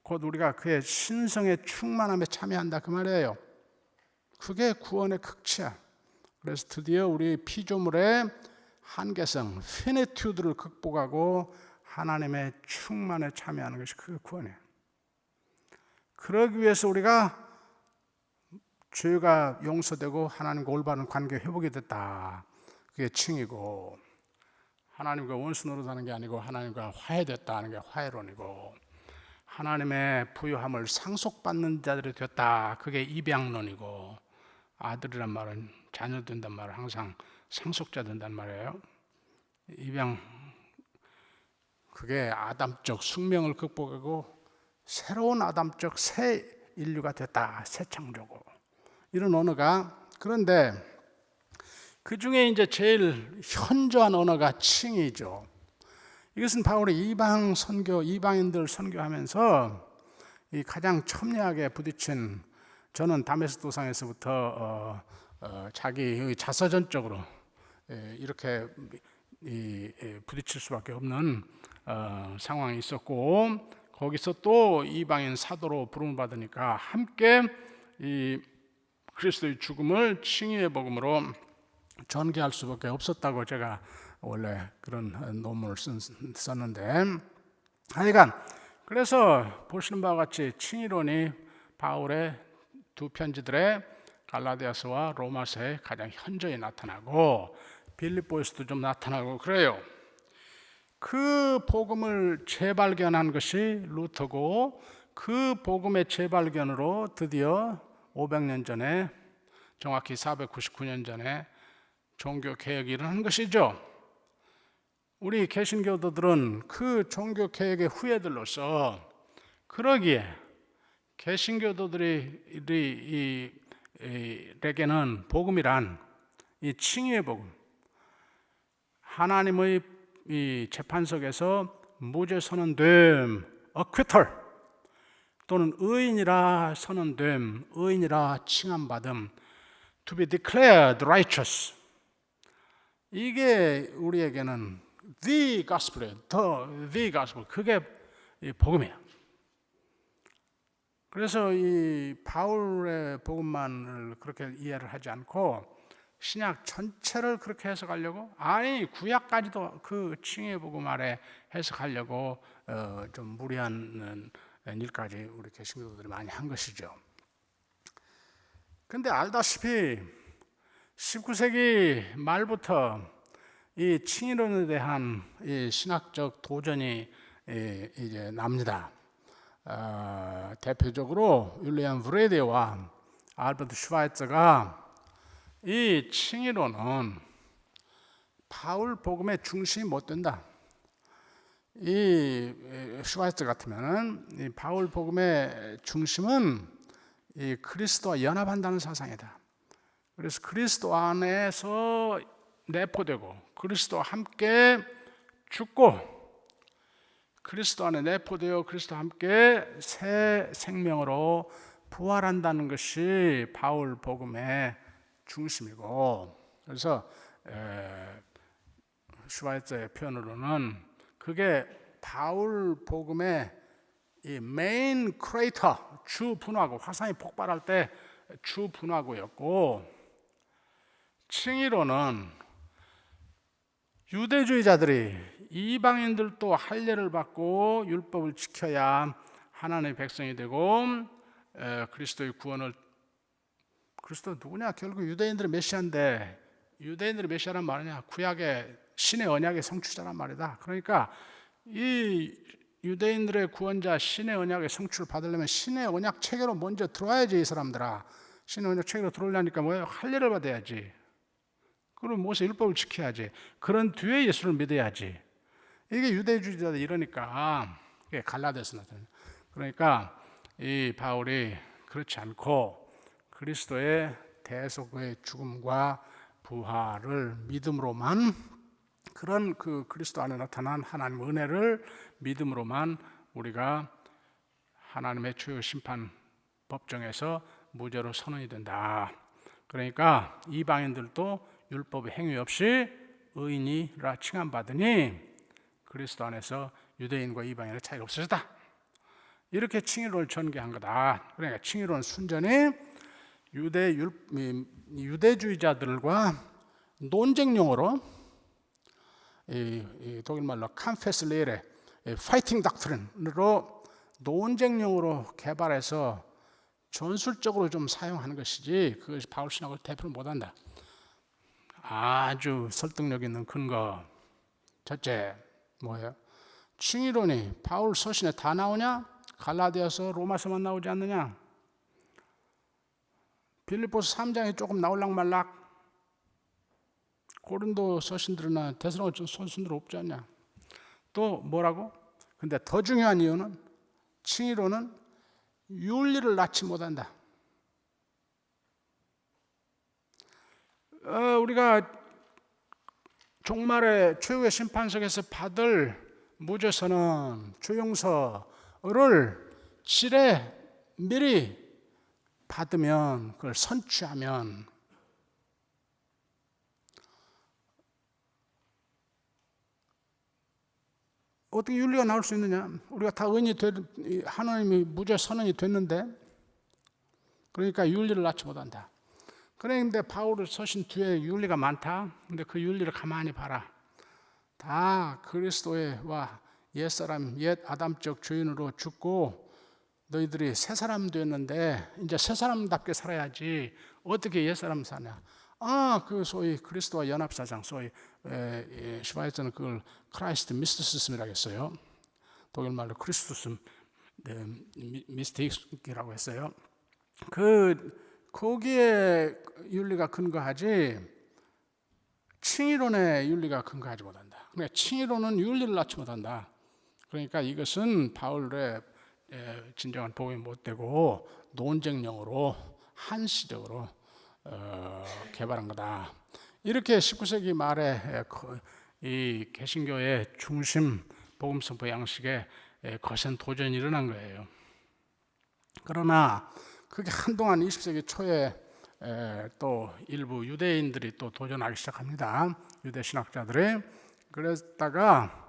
곧 우리가 그의 신성의 충만함에 참여한다 그 말이에요. 그게 구원의 극치야. 그래서 드디어 우리 피조물의 한계성, 피니튜드를 극복하고 하나님의 충만에 참여하는 것이 그 구원이에요. 그러기 위해서 우리가 죄가 용서되고 하나님과 올바른 관계 회복이 됐다. 그게 칭이고, 하나님과 원수 노릇하는 게 아니고 하나님과 화해됐다는 게 화해론이고, 하나님의 부유함을 상속받는 자들이 됐다. 그게 입양론이고, 아들이란 말은 자녀 된단 말은 항상 상속자 된단 말이에요. 입양, 그게 아담적 숙명을 극복하고 새로운 아담적 새 인류가 됐다. 새 창조고. 이런 언어가, 그런데 그 중에 이제 제일 현저한 언어가 칭이죠. 이것은 바울이 이방인들 선교하면서 이 가장 첨예하게 부딪힌, 저는 다메섹 도상에서부터 자기 자서전적으로 이렇게 부딪힐 수밖에 없는 상황이 있었고, 거기서 또 이방인 사도로 부름을 받으니까 함께 이 그리스도의 죽음을 칭의의 복음으로 전개할 수밖에 없었다고 제가 원래 그런 논문을 썼는데, 하여간 그래서 보시는 바와 같이 칭의론이 바울의 두 편지들의 갈라디아서와 로마서에 가장 현저히 나타나고 빌립보에서도 좀 나타나고 그래요. 그 복음을 재발견한 것이 루터고, 그 복음의 재발견으로 드디어 500년 전에, 정확히 499년 전에 종교개혁이 일어난 것이죠. 우리 개신교도들은 그 종교개혁의 후예들로서, 그러기에 개신교도들에게는 복음이란 이 칭의의 복음, 하나님의 이 재판석에서 무죄 선언됨, acquittal, 또는 의인이라 선언됨, 의인이라 칭함받음, to be declared righteous, 이게 우리에게는 the gospel이에요. the gospel, 그게 복음이에요. 그래서 이 바울의 복음만을 그렇게 이해를 하지 않고 신약 전체를 그렇게 해석하려고, 아니 구약까지도 그 칭의의 복음 아래 해석하려고 좀 무리한 일까지 우리 개신교도들이 많이 한 것이죠. 근데 알다시피 19세기 말부터 이 칭의론에 대한 이 신학적 도전이 이제 납니다. 대표적으로 윌리엄 브레디와 알버트 슈바이처가 이 칭의론은 바울 복음의 중심이 못 된다. 이 슈바이처 같으면은 이 바울 복음의 중심은 이 그리스도와 연합한다는 사상이다. 그래서 그리스도 안에서 내포되고 그리스도와 함께 죽고 그리스도 안에 내포되어 그리스도와 함께 새 생명으로 부활한다는 것이 바울 복음의 중심이고, 그래서 슈바이처의 표현으로는 그게 바울 복음의 이 메인 크레이터, 주 분화구, 화산이 폭발할 때 주 분화구였고, 칭의론은 유대주의자들이 이방인들도 할례를 받고 율법을 지켜야 하나님의 백성이 되고 그리스도의 구원을, 그리스도 누구냐? 결국 유대인들의 메시아인데, 유대인들의 메시아란 말이냐? 구약의 신의 언약의 성취자란 말이다. 그러니까 이 유대인들의 구원자 신의 언약의 성취를 받으려면 신의 언약 체계로 먼저 들어와야지. 이 사람들아, 신의 언약 체계로 들어오려니까 뭐예요? 할례를 받아야지. 그리고 모세 율법을 지켜야지. 그런 뒤에 예수를 믿어야지. 이게 유대주의자들 이러니까 이게 갈라디아서 나타나요. 그러니까 이 바울이 그렇지 않고 그리스도의 대속의 죽음과 부활을 믿음으로만, 그런 그 그리스도 안에 나타난 하나님 은혜를 믿음으로만 우리가 하나님의 최후 심판 법정에서 무죄로 선언이 된다. 그러니까 이방인들도 율법의 행위 없이 의인이라 칭함받으니 그리스도 안에서 유대인과 이방인의 차이가 없어졌다. 이렇게 칭의론을 전개한 거다. 그러니까 칭의론 순전히 유대주의자들과 논쟁용으로 이 독일말로 캄페스 레레 파이팅 닥트린으로 논쟁용으로 개발해서 전술적으로 좀 사용하는 것이지 그것이 바울 신학을 대표를 못한다. 아주 설득력 있는 근거. 첫째 뭐예요? 칭의론이 바울 서신에 다 나오냐? 갈라디아서, 로마서만 나오지 않느냐? 빌립보서 3장에 조금 나올락말락. 고린도 서신들이나 데살로니가 서신들 없지 않냐? 또 뭐라고? 근데 더 중요한 이유는 칭의론은 윤리를 낳지 못한다. 우리가 종말의 최후의 심판석에서 받을 무죄선언, 주용서를 지레 미리 받으면, 그걸 선취하면 어떻게 윤리가 나올 수 있느냐? 우리가 다 하나님이 무죄 선언이 됐는데, 그러니까 윤리를 낳지 못한다. 그런데 바울의 서신 뒤에 윤리가 많다. 근데 그 윤리를 가만히 봐라. 다 그리스도와 옛사람, 옛 아담적 죄인으로 죽고 너희들이 새 사람 됐는데 이제 새 사람답게 살아야지. 어떻게 옛사람 사냐? 그 소위 그리스도와 연합사상, 소위 슈바이처는 그걸 크라이스트 미스티시즘이라고 했어요. 독일말로 크리스투스 미스틱이라고 했어요. 거기에 윤리가 근거하지 칭의론의 윤리가 근거하지 못한다. 그러니까 칭의론은 윤리를 낳지 못한다. 그러니까 이것은 바울의 진정한 복음이 못 되고 논쟁용으로 한시적으로 개발한 거다. 이렇게 19세기 말에 이 개신교의 중심 복음 선포 양식에 거센 도전이 일어난 거예요. 그러나 그게 한동안 20세기 초에 또 일부 유대인들이 또 도전하기 시작합니다. 유대 신학자들이. 그랬다가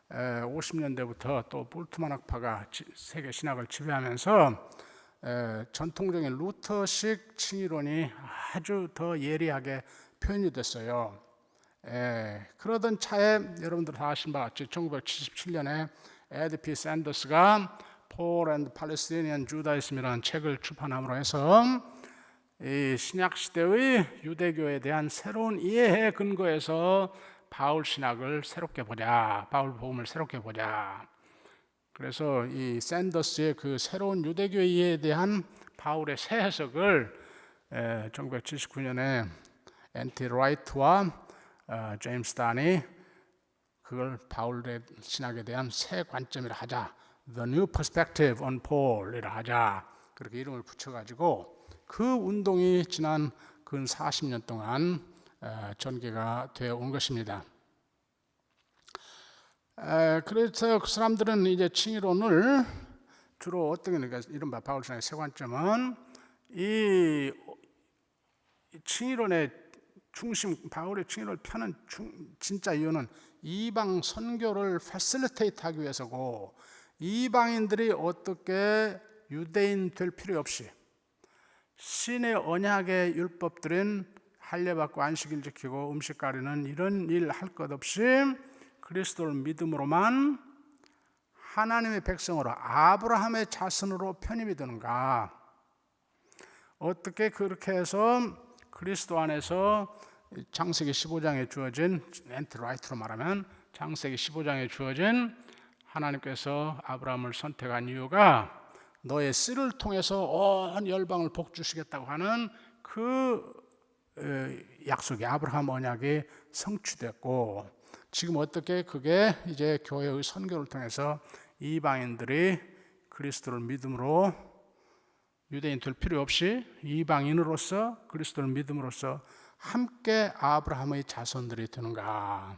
50년대부터 또 볼트만 학파가 세계 신학을 지배하면서 전통적인 루터식 칭의론이 아주 더 예리하게 표현이 됐어요. 그러던 차에 여러분들 다 아신 바와 같이 1977년에 에드피 샌더스가 Paul and Palestinian Judaism이라는 책을 출판함으로 해서 이 신약 시대의 유대교에 대한 새로운 이해에 근거해서 바울 신학을 새롭게 보자, 바울 복음을 새롭게 보자. 그래서 이 샌더스의 그 새로운 유대교 이해에 대한 바울의 새 해석을 1979년에 N.T. 라이트와 제임스 단이 그걸 바울의 신학에 대한 새 관점이라 하자, The New Perspective on Paul이라 하자, 그렇게 이름을 붙여가지고 그 운동이 지난 근 40년 동안 전개가 되어 온 것입니다. 그래서 그 사람들은 이제 칭의론을 주로 어떻게, 그러니까 이른바 바울 신학의 새 관점은 이 칭의론의 중심, 바울의 칭의론을 펴는 진짜 이유는 이방 선교를 패실리테이트하기 위해서고, 이방인들이 어떻게 유대인 될 필요 없이 신의 언약의 율법들인 할례받고 안식일 지키고 음식 가리는 이런 일 할 것 없이 그리스도를 믿음으로만 하나님의 백성으로 아브라함의 자손으로 편입이 되는가? 어떻게 그렇게 해서 그리스도 안에서 창세기 15장에 주어진, 엔트 라이트로 말하면 창세기 15장에 주어진 하나님께서 아브라함을 선택한 이유가 너의 씨를 통해서 온 열방을 복주시겠다고 하는 그 약속이, 아브라함 언약이 성취됐고, 지금 어떻게 그게 이제 교회의 선교를 통해서 이방인들이 그리스도를 믿음으로 유대인 될 필요 없이 이방인으로서 그리스도를 믿음으로써 함께 아브라함의 자손들이 되는가?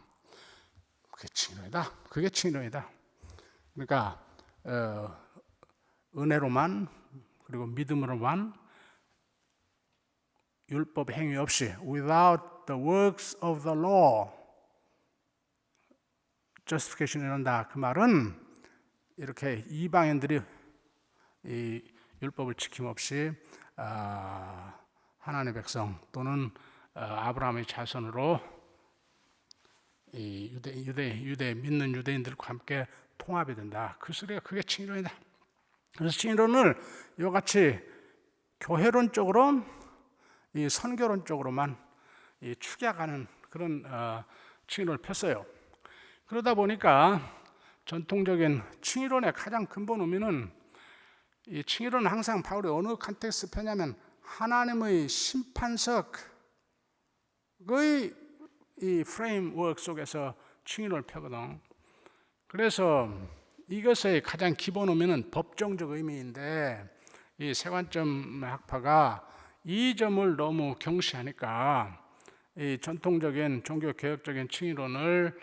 그게 칭의론이다. 그게 칭의론이다. 그러니까 은혜로만, 그리고 믿음으로만, 율법 행위 없이, without the works of the law, justification 이란다. 그 말은 이렇게 이방인들이 이 율법을 지킴없이 하나님의 백성 또는 아브라함의 자손으로 이 유대 믿는 유대인들과 함께 통합이 된다. 그 소리가 그게 칭의론이다. 그래서 칭의론을 이같이 교회론적으로 이 선교론적으로만 축약하는 그런 칭의론을 폈어요. 그러다 보니까 전통적인 칭의론의 가장 근본 의미는 이 칭의론은 항상 바울이 어느 컨텍스트 펴냐면 하나님의 심판석의 이 프레임워크 속에서 칭의론을 펴거든. 그래서 이것의 가장 기본 의미는 법정적 의미인데 이 세관점 학파가 이 점을 너무 경시하니까 이 전통적인 종교 개혁적인 칭의론을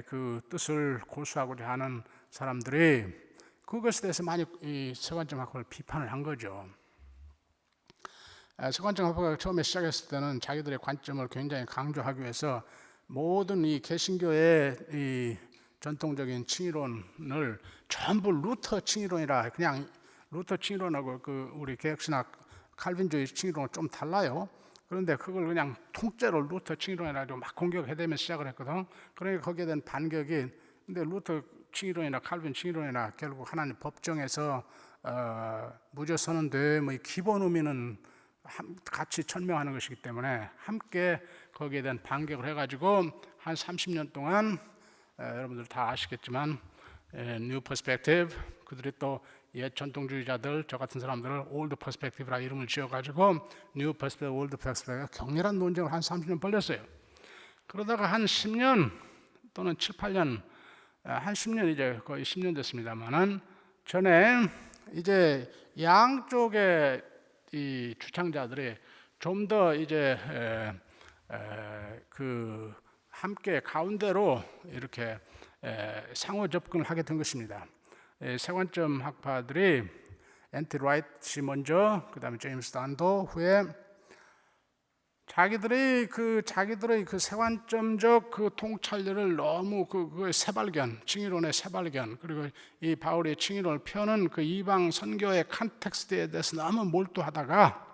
그 뜻을 고수하고자 하는 사람들이 그것에 대해서 많이 이 세관점 학파를 비판을 한 거죠. 세관점 학파가 처음에 시작했을 때는 자기들의 관점을 굉장히 강조하기 위해서 모든 이 개신교의 이 전통적인 칭의론을 전부 루터 칭의론이라, 그냥 루터 칭의론하고 그 우리 개혁신학 칼빈주의 칭의론은 좀 달라요. 그런데 그걸 그냥 통째로 루터 칭의론이라 막 공격해대며 시작을 했거든. 그러니까 거기에 대한 반격이, 근데 루터 칭의론이나 칼빈 칭의론이나 결국 하나님 법정에서 무죄 선언됨의 기본 의미는 같이 천명하는 것이기 때문에 함께 거기에 대한 반격을 해가지고 한 30년 동안 여러분들 다 아시겠지만 뉴 퍼스펙티브, 그들이 또 옛 전통주의자들 저 같은 사람들을 올드 퍼스펙티브라 이름을 지어가지고 뉴 퍼스펙티브, 올드 퍼스펙티브 격렬한 논쟁을 한 30년 벌였어요. 그러다가 한 10년 또는 7, 8년, 한 10년, 이제 거의 10년 됐습니다만은 전에 이제 양쪽의 이 주창자들이 좀 더 이제 그 함께 가운데로 이렇게 상호 접근을 하게 된 것입니다. 세관점 학파들이 앤티 라이트이 먼저, 그 다음에 제임스 단도 후에 자기들의 그 세관점적 그 통찰들을 너무 그 새발견, 칭의론의 새발견, 그리고 이 바울의 칭의론을 펴는 그 이방 선교의 컨텍스트에 대해서 너무 몰두하다가,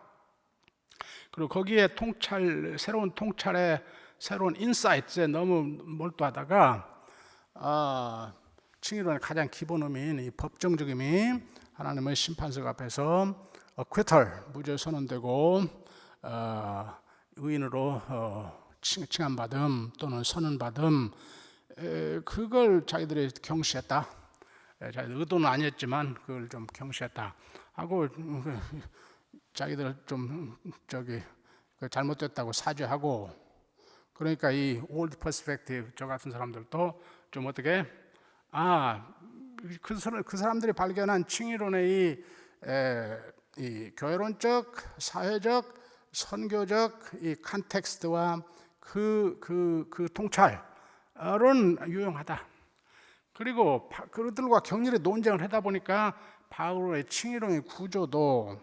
그리고 거기에 새로운 통찰에 새로운 인사이트에 너무 몰두하다가 칭의론의 가장 기본 의미인 이 법정적 의미, 하나님의 심판석 앞에서 acquittal, 무죄 선언되고 의인으로 칭함받음 또는 선언받음, 그걸 자기들이 경시했다. 자기들 의도는 아니었지만 그걸 좀 경시했다 하고 자기들 좀 잘못됐다고 사죄하고, 그러니까 이 올드 퍼스펙티브 저 같은 사람들도 좀 어떻게 그 사람들이 발견한 칭의론의 이 교회론적, 사회적, 선교적 이 컨텍스트와 그 통찰은 유용하다. 그리고 그들과 격렬히 논쟁을 하다 보니까 바울의 칭의론의 구조도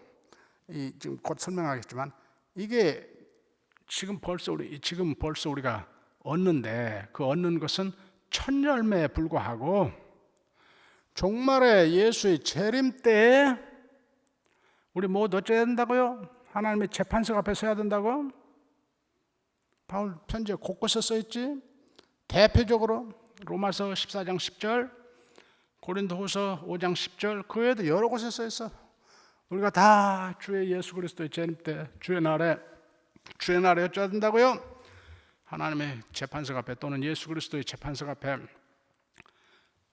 지금 곧 설명하겠지만 이게 지금 벌써 우리가 얻는데, 그 얻는 것은 첫 열매에 불과하고 종말의 예수의 재림 때에 우리 모두 어째야 된다고요? 하나님의 재판석 앞에 서야 된다고? 바울 편지에 곳곳에 써있지. 대표적으로 로마서 14장 10절, 고린도후서 5장 10절, 그 외에도 여러 곳에 써있어. 우리가 다 주의 예수 그리스도의 재림 때 주의 날에 어째야 된다고요? 하나님의 재판석 앞에 또는 예수 그리스도의 재판석 앞에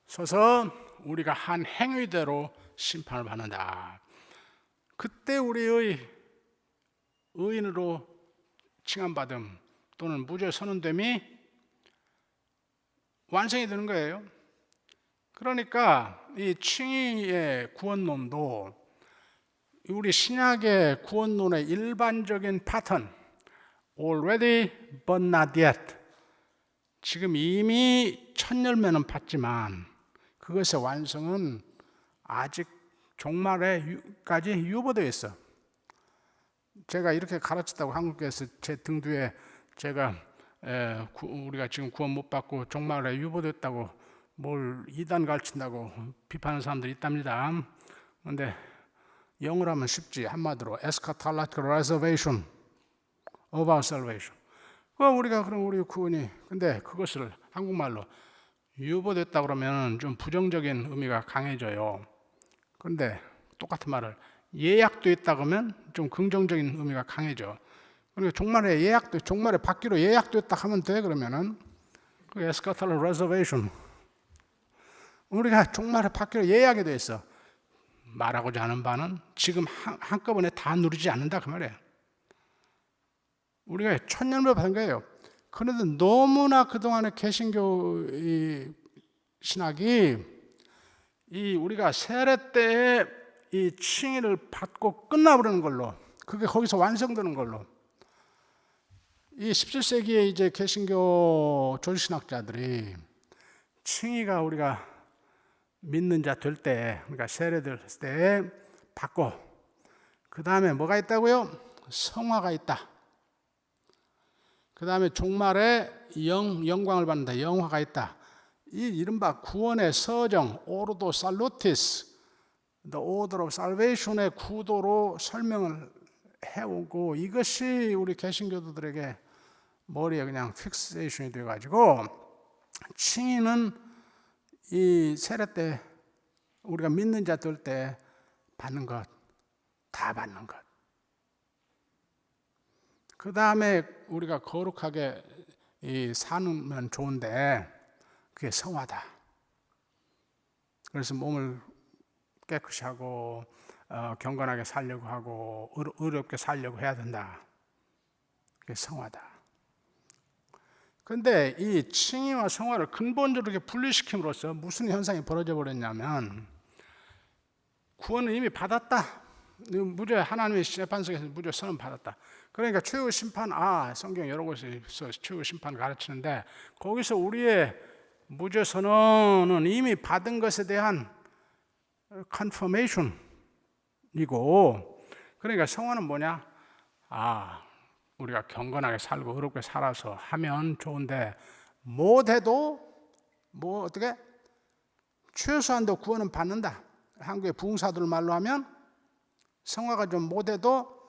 서서 우리가 한 행위대로 심판을 받는다. 그때 우리의 의인으로 칭함받음 또는 무죄 선언됨이 완성이 되는 거예요. 그러니까 이 칭의의 구원론도 우리 신약의 구원론의 일반적인 패턴, already but not yet, 지금 이미 첫 열매는 봤지만 그것의 완성은 아직 종말에까지 유보되어 있어. 제가 이렇게 가르쳤다고 한국에서 제 등 뒤에 제가 우리가 지금 구원 못 받고 종말에 유보됐다고 뭘 이단 가르친다고 비판하는 사람들이 있답니다. 근데 영어로 하면 쉽지. 한마디로 eschatological reservation of our salvation. 우리가 그럼 우리 구원이, 근데 그것을 한국말로 유보됐다 그러면 좀 부정적인 의미가 강해져요. 근데 똑같은 말을 예약돼 있다 그러면 좀 긍정적인 의미가 강해져. 그리고 종말에 받기로 예약됐다 하면 돼. 그러면은 그 eschatological reservation, 우리가 종말에 받기로 예약이 돼 있어. 말하고자 하는 바는 지금 한꺼번에 다 누리지 않는다 그 말이에요. 우리가 천년을 받은 거예요. 그런데 너무나 그동안의 개신교 이 신학이 우리가 세례 때에 이 칭의를 받고 끝나버리는 걸로, 그게 거기서 완성되는 걸로, 이 17세기에 이제 개신교 조직신학자들이 칭의가 우리가 믿는 자 될 때, 그러니까 세례될 때 받고, 그 다음에 뭐가 있다고요? 성화가 있다. 그 다음에 종말에 영광을 받는다. 영화가 있다. 이 이른바 구원의 서정, 오르도 살루티스, the order of salvation의 구도로 설명을 해오고, 이것이 우리 개신교도들에게 머리에 그냥 픽세이션이 돼가지고, 칭의는 이 세례 때 우리가 믿는 자 될 때 받는 것, 다 받는 것. 그 다음에 우리가 거룩하게 사는 좋은데 그게 성화다. 그래서 몸을 깨끗이 하고 경건하게 살려고 하고 의롭게 살려고 해야 된다. 그게 성화다. 그런데 이 칭의와 성화를 근본적으로 이렇게 분리시킴으로써 무슨 현상이 벌어져 버렸냐면, 구원은 이미 받았다. 무죄, 하나님의 재판석에서 무죄 선언 받았다. 그러니까 최후 심판, 성경 여러 곳에서 최후 심판 가르치는데, 거기서 우리의 무죄 선언은 이미 받은 것에 대한 confirmation이고, 그러니까 성화는 뭐냐? 우리가 경건하게 살고 의롭게 살아서 하면 좋은데, 못해도 어떻게 최소한도 구원은 받는다. 한국의 부흥사들 말로 하면 성화가 좀 못해도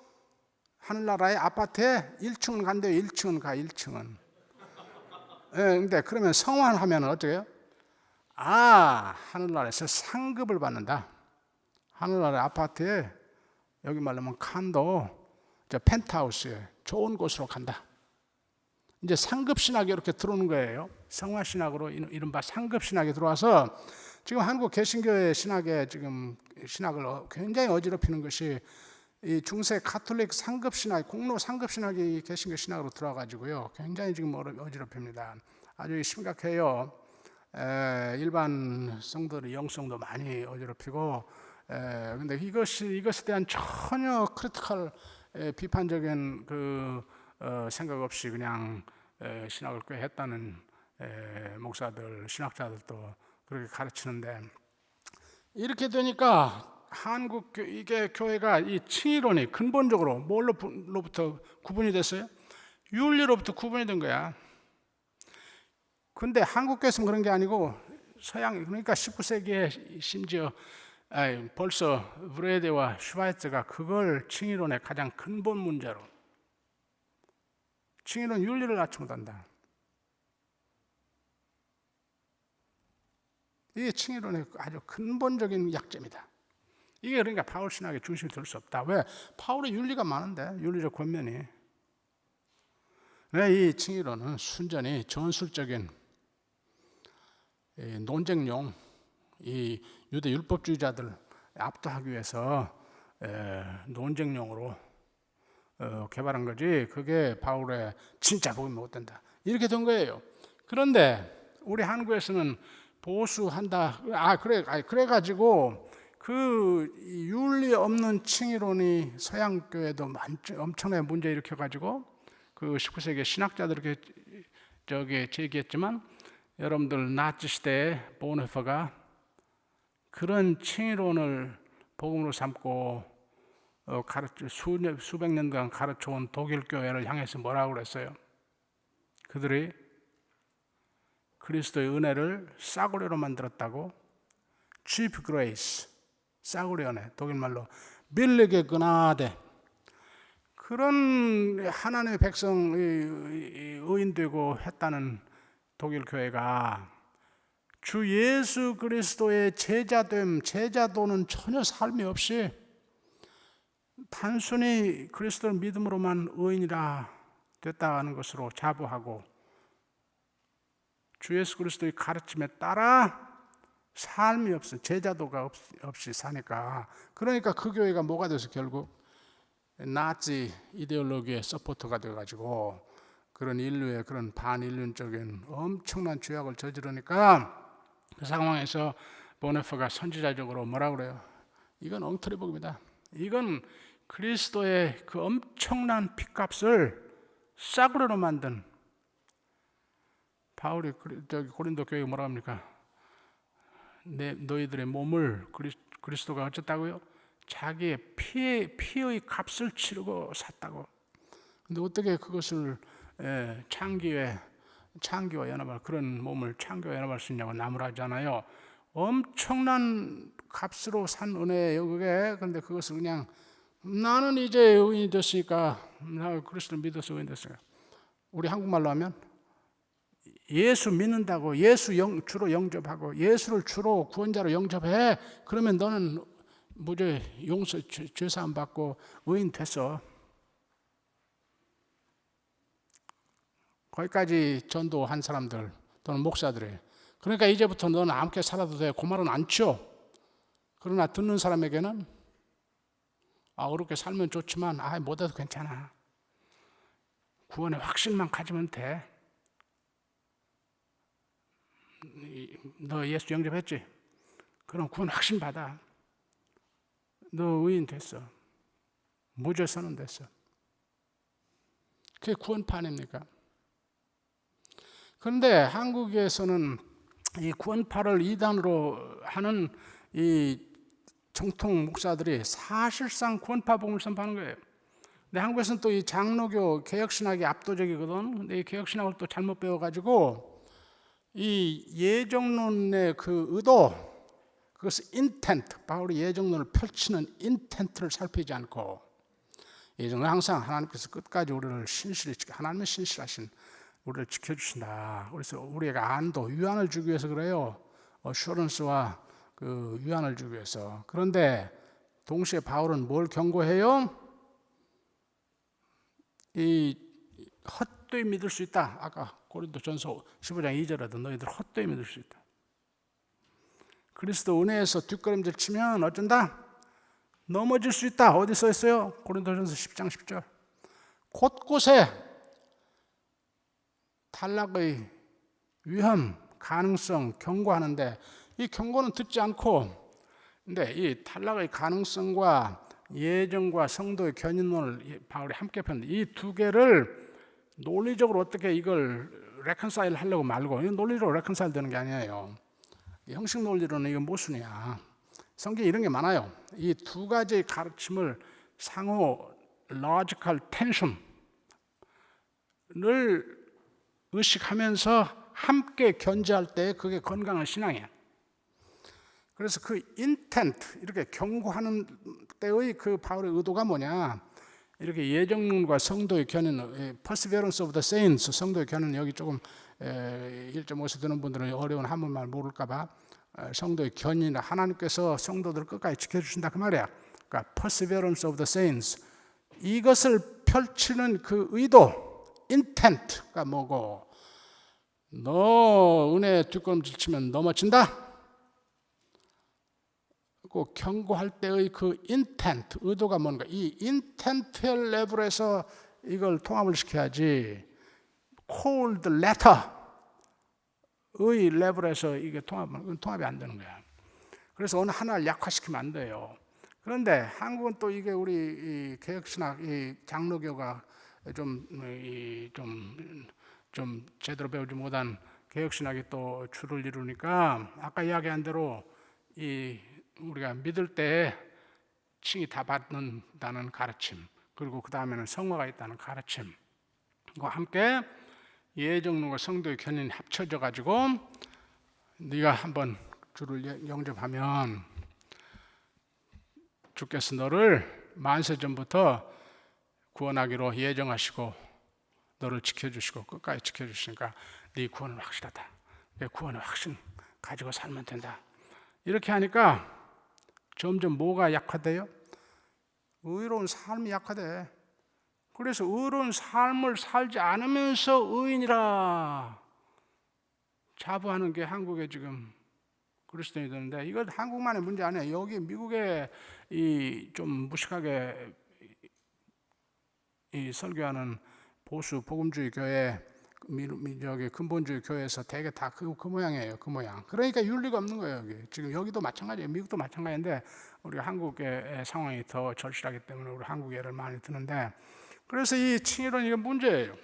하늘나라의 아파트에 1층은 간대요. 1층은 가. 1층은. 근데 그러면 성화하면 어떻게 해요? 하늘나라에서 상급을 받는다. 하늘나라 아파트에, 여기 말로 하면 칸도, 펜트하우스에 좋은 곳으로 간다. 이제 상급신학이 이렇게 들어오는 거예요. 성화신학으로 이른바 상급신학이 들어와서 지금 한국 개신교의 신학에 지금 신학을 굉장히 어지럽히는 것이 이 중세 가톨릭 상급신학, 공로 상급신학이 개신교 신학으로 들어와가지고요. 굉장히 지금 어지럽힙니다. 아주 심각해요. 일반 성도들의 영성도 많이 어지럽히고, 근데 이것에 대한 전혀 크리티컬 비판적인 생각 없이 그냥 신학을 꽤 했다는 목사들, 신학자들도 그렇게 가르치는데, 이렇게 되니까 한국 이게 교회가 이 칭의론이 근본적으로 뭘로부터 구분이 됐어요? 윤리로부터 구분이 된 거야. 근데 한국 교회에서는 그런 게 아니고 서양, 그러니까 19세기에 심지어 벌써 브레데와 슈바이츠가 그걸 칭의론의 가장 근본 문제로, 칭의론 윤리를 낳지 못한다. 이게 칭의론의 아주 근본적인 약점이다. 이게 그러니까 바울 신학의 중심이 될 수 없다. 왜? 바울의 윤리가 많은데, 윤리적 권면이. 왜 이 칭의론은 순전히 전술적인 논쟁용, 이 유대 율법주의자들 압도하기 위해서 논쟁용으로 개발한 거지, 그게 바울의 진짜 복음이 못 된다. 이렇게 된 거예요. 그런데 우리 한국에서는 보수한다. 그래가지고 그 윤리 없는 칭의론이 서양 교회도 엄청나게 문제 일으켜가지고 그 19세기 신학자들 이렇게 제기했지만, 여러분들 나치 시대에 보네퍼가 그런 칭의론을 복음으로 삼고 수백 년간 가르쳐온 독일 교회를 향해서 뭐라고 그랬어요? 그들이 그리스도의 은혜를 싸구려로 만들었다고, cheap grace, 싸구려 연애, 독일말로 밀르게 그나데. 그런 하나님의 백성이 의인되고 했다는 독일 교회가 주 예수 그리스도의 제자도는 전혀 삶이 없이 단순히 그리스도를 믿음으로만 의인이라 됐다는 것으로 자부하고 주 예수 그리스도의 가르침에 따라 삶이 없어 제자도가 없이 사니까, 그러니까 그 교회가 뭐가 돼서 결국 나치 이데올로기의 서포터가 돼가지고 그런 인류의 그런 반인륜적인 엄청난 죄악을 저지르니까 그 상황에서 보네퍼가 선지자적으로 뭐라 그래요? 이건 엉터리 복음이다. 이건 그리스도의 그 엄청난 피값을 싸구려로 만든, 바울이 고린도 교회에 뭐라 합니까? 너희들의 몸을 그리스도가 어쨌다고요? 자기의 피의 값을 치르고 샀다고. 근데 어떻게 그것을 창기와 연합할, 그런 몸을 창기와 연합할 수 있냐고 나무라잖아요. 엄청난 값으로 산 은혜예요 그게. 근데 그것을 그냥 나는 이제 의인이 됐으니까, 나 그리스도를 믿어서 의인 됐어요. 우리 한국말로 하면 예수 믿는다고 예수 주로 영접하고 예수를 주로 구원자로 영접해. 그러면 너는 무죄 용서 죄사함 받고 의인 됐어. 거기까지 전도한 사람들 또는 목사들이. 그러니까 이제부터 너는 아무렇게 살아도 돼. 그 말은 안 쳐. 그러나 듣는 사람에게는 어렵게 살면 좋지만 못해도 괜찮아. 구원의 확신만 가지면 돼. 너 예수 영접했지? 그럼 구원 확신 받아. 너 의인 됐어. 무죄 선언됐어. 그게 구원파 아닙니까? 그런데 한국에서는 이 구원파를 이단으로 하는 이 정통 목사들이 사실상 구원파 복음을 선포하는 거예요. 근데 한국에서는 또 이 장로교 개혁신학이 압도적이거든. 근데 이 개혁신학을 또 잘못 배워가지고 이 예정론의 그 의도, 그것을 인텐트, 바울이 예정론을 펼치는 인텐트를 살피지 않고, 예정론 항상 하나님께서 끝까지 우리를 하나님의 신실하신 우리를 지켜주신다. 그래서 우리가 안도, 유안을 주기 위해서 그래요. 어슈런스와 그 유안을 주기 위해서. 그런데 동시에 바울은 뭘 경고해요? 이 헛되이 믿을 수 있다. 아까 고린도전서 15장 2절에도 너희들 헛되이 믿을 수 있다. 그리스도 은혜에서 뒷걸음질 치면 어쩐다? 넘어질 수 있다. 어디 써 있어요? 고린도전서 10장 10절. 곳곳에 탈락의 위험, 가능성 경고하는데, 이 경고는 듣지 않고, 근데 이 탈락의 가능성과 예정과 성도의 견인론을 바울이 함께 폈는데, 이 두 개를 논리적으로 어떻게 이걸 레컨사일 하려고 말고, 이건 논리적으로 레컨사일 되는 게 아니에요. 형식 논리로는 이건 모순이야. 성경에 이런 게 많아요. 이 두 가지의 가르침을 상호 logical tension을 의식하면서 함께 견제할 때 그게 건강한 신앙이야. 그래서 그 인텐트, 이렇게 경고하는 때의 그 바울의 의도가 뭐냐? 이렇게 예정론과 성도의 견인, perseverance of the saints, 성도의 견인, 여기 조금 1.5세 되는 분들은 어려운 한문말 모를까봐 성도의 견인, 하나님께서 성도들을 끝까지 지켜주신다 그 말이야. 그러니까 perseverance of the saints, 이것을 펼치는 그 의도, intent가 뭐고, 너 은혜 뒷걸음질 치면 넘어진다? 꼭 경고할 때의 그 intent, 의도가 뭔가, 이 intent의 레벨에서 이걸 통합을 시켜야지 cold letter의 레벨에서 이게 통합이 안 되는 거야. 그래서 어느 하나를 약화시키면 안 돼요. 그런데 한국은 또 이게 우리 이 개혁신학, 이 장로교가 좀 제대로 배우지 못한 개혁신학이 또 주를 이루니까, 아까 이야기한 대로 이 우리가 믿을 때 칭이 다 받는다는 가르침, 그리고 그 다음에는 성화가 있다는 가르침과 함께 예정론과 성도의 견인이 합쳐져 가지고 네가 한번 주를 영접하면 주께서 너를 만세 전부터 구원하기로 예정하시고 너를 지켜주시고 끝까지 지켜주시니까 네 구원은 확실하다. 내 구원의 확신 가지고 살면 된다. 이렇게 하니까 점점 뭐가 약화돼요? 의로운 삶이 약화돼. 그래서 의로운 삶을 살지 않으면서 의인이라 자부하는 게 한국에 지금 그리스도인이 되는데, 이건 한국만의 문제 아니에요. 여기 미국에 이 좀 무식하게 이 설교하는 보수 복음주의 교회, 여기 근본주의 교회에서 대개 다 그 모양이에요. 그 모양. 그러니까 윤리가 없는 거예요. 여기 지금 여기도 마찬가지예요. 미국도 마찬가지인데 우리가 한국의 상황이 더 절실하기 때문에 우리 한국 예를 많이 드는데, 그래서 이 칭의론 이게 문제예요.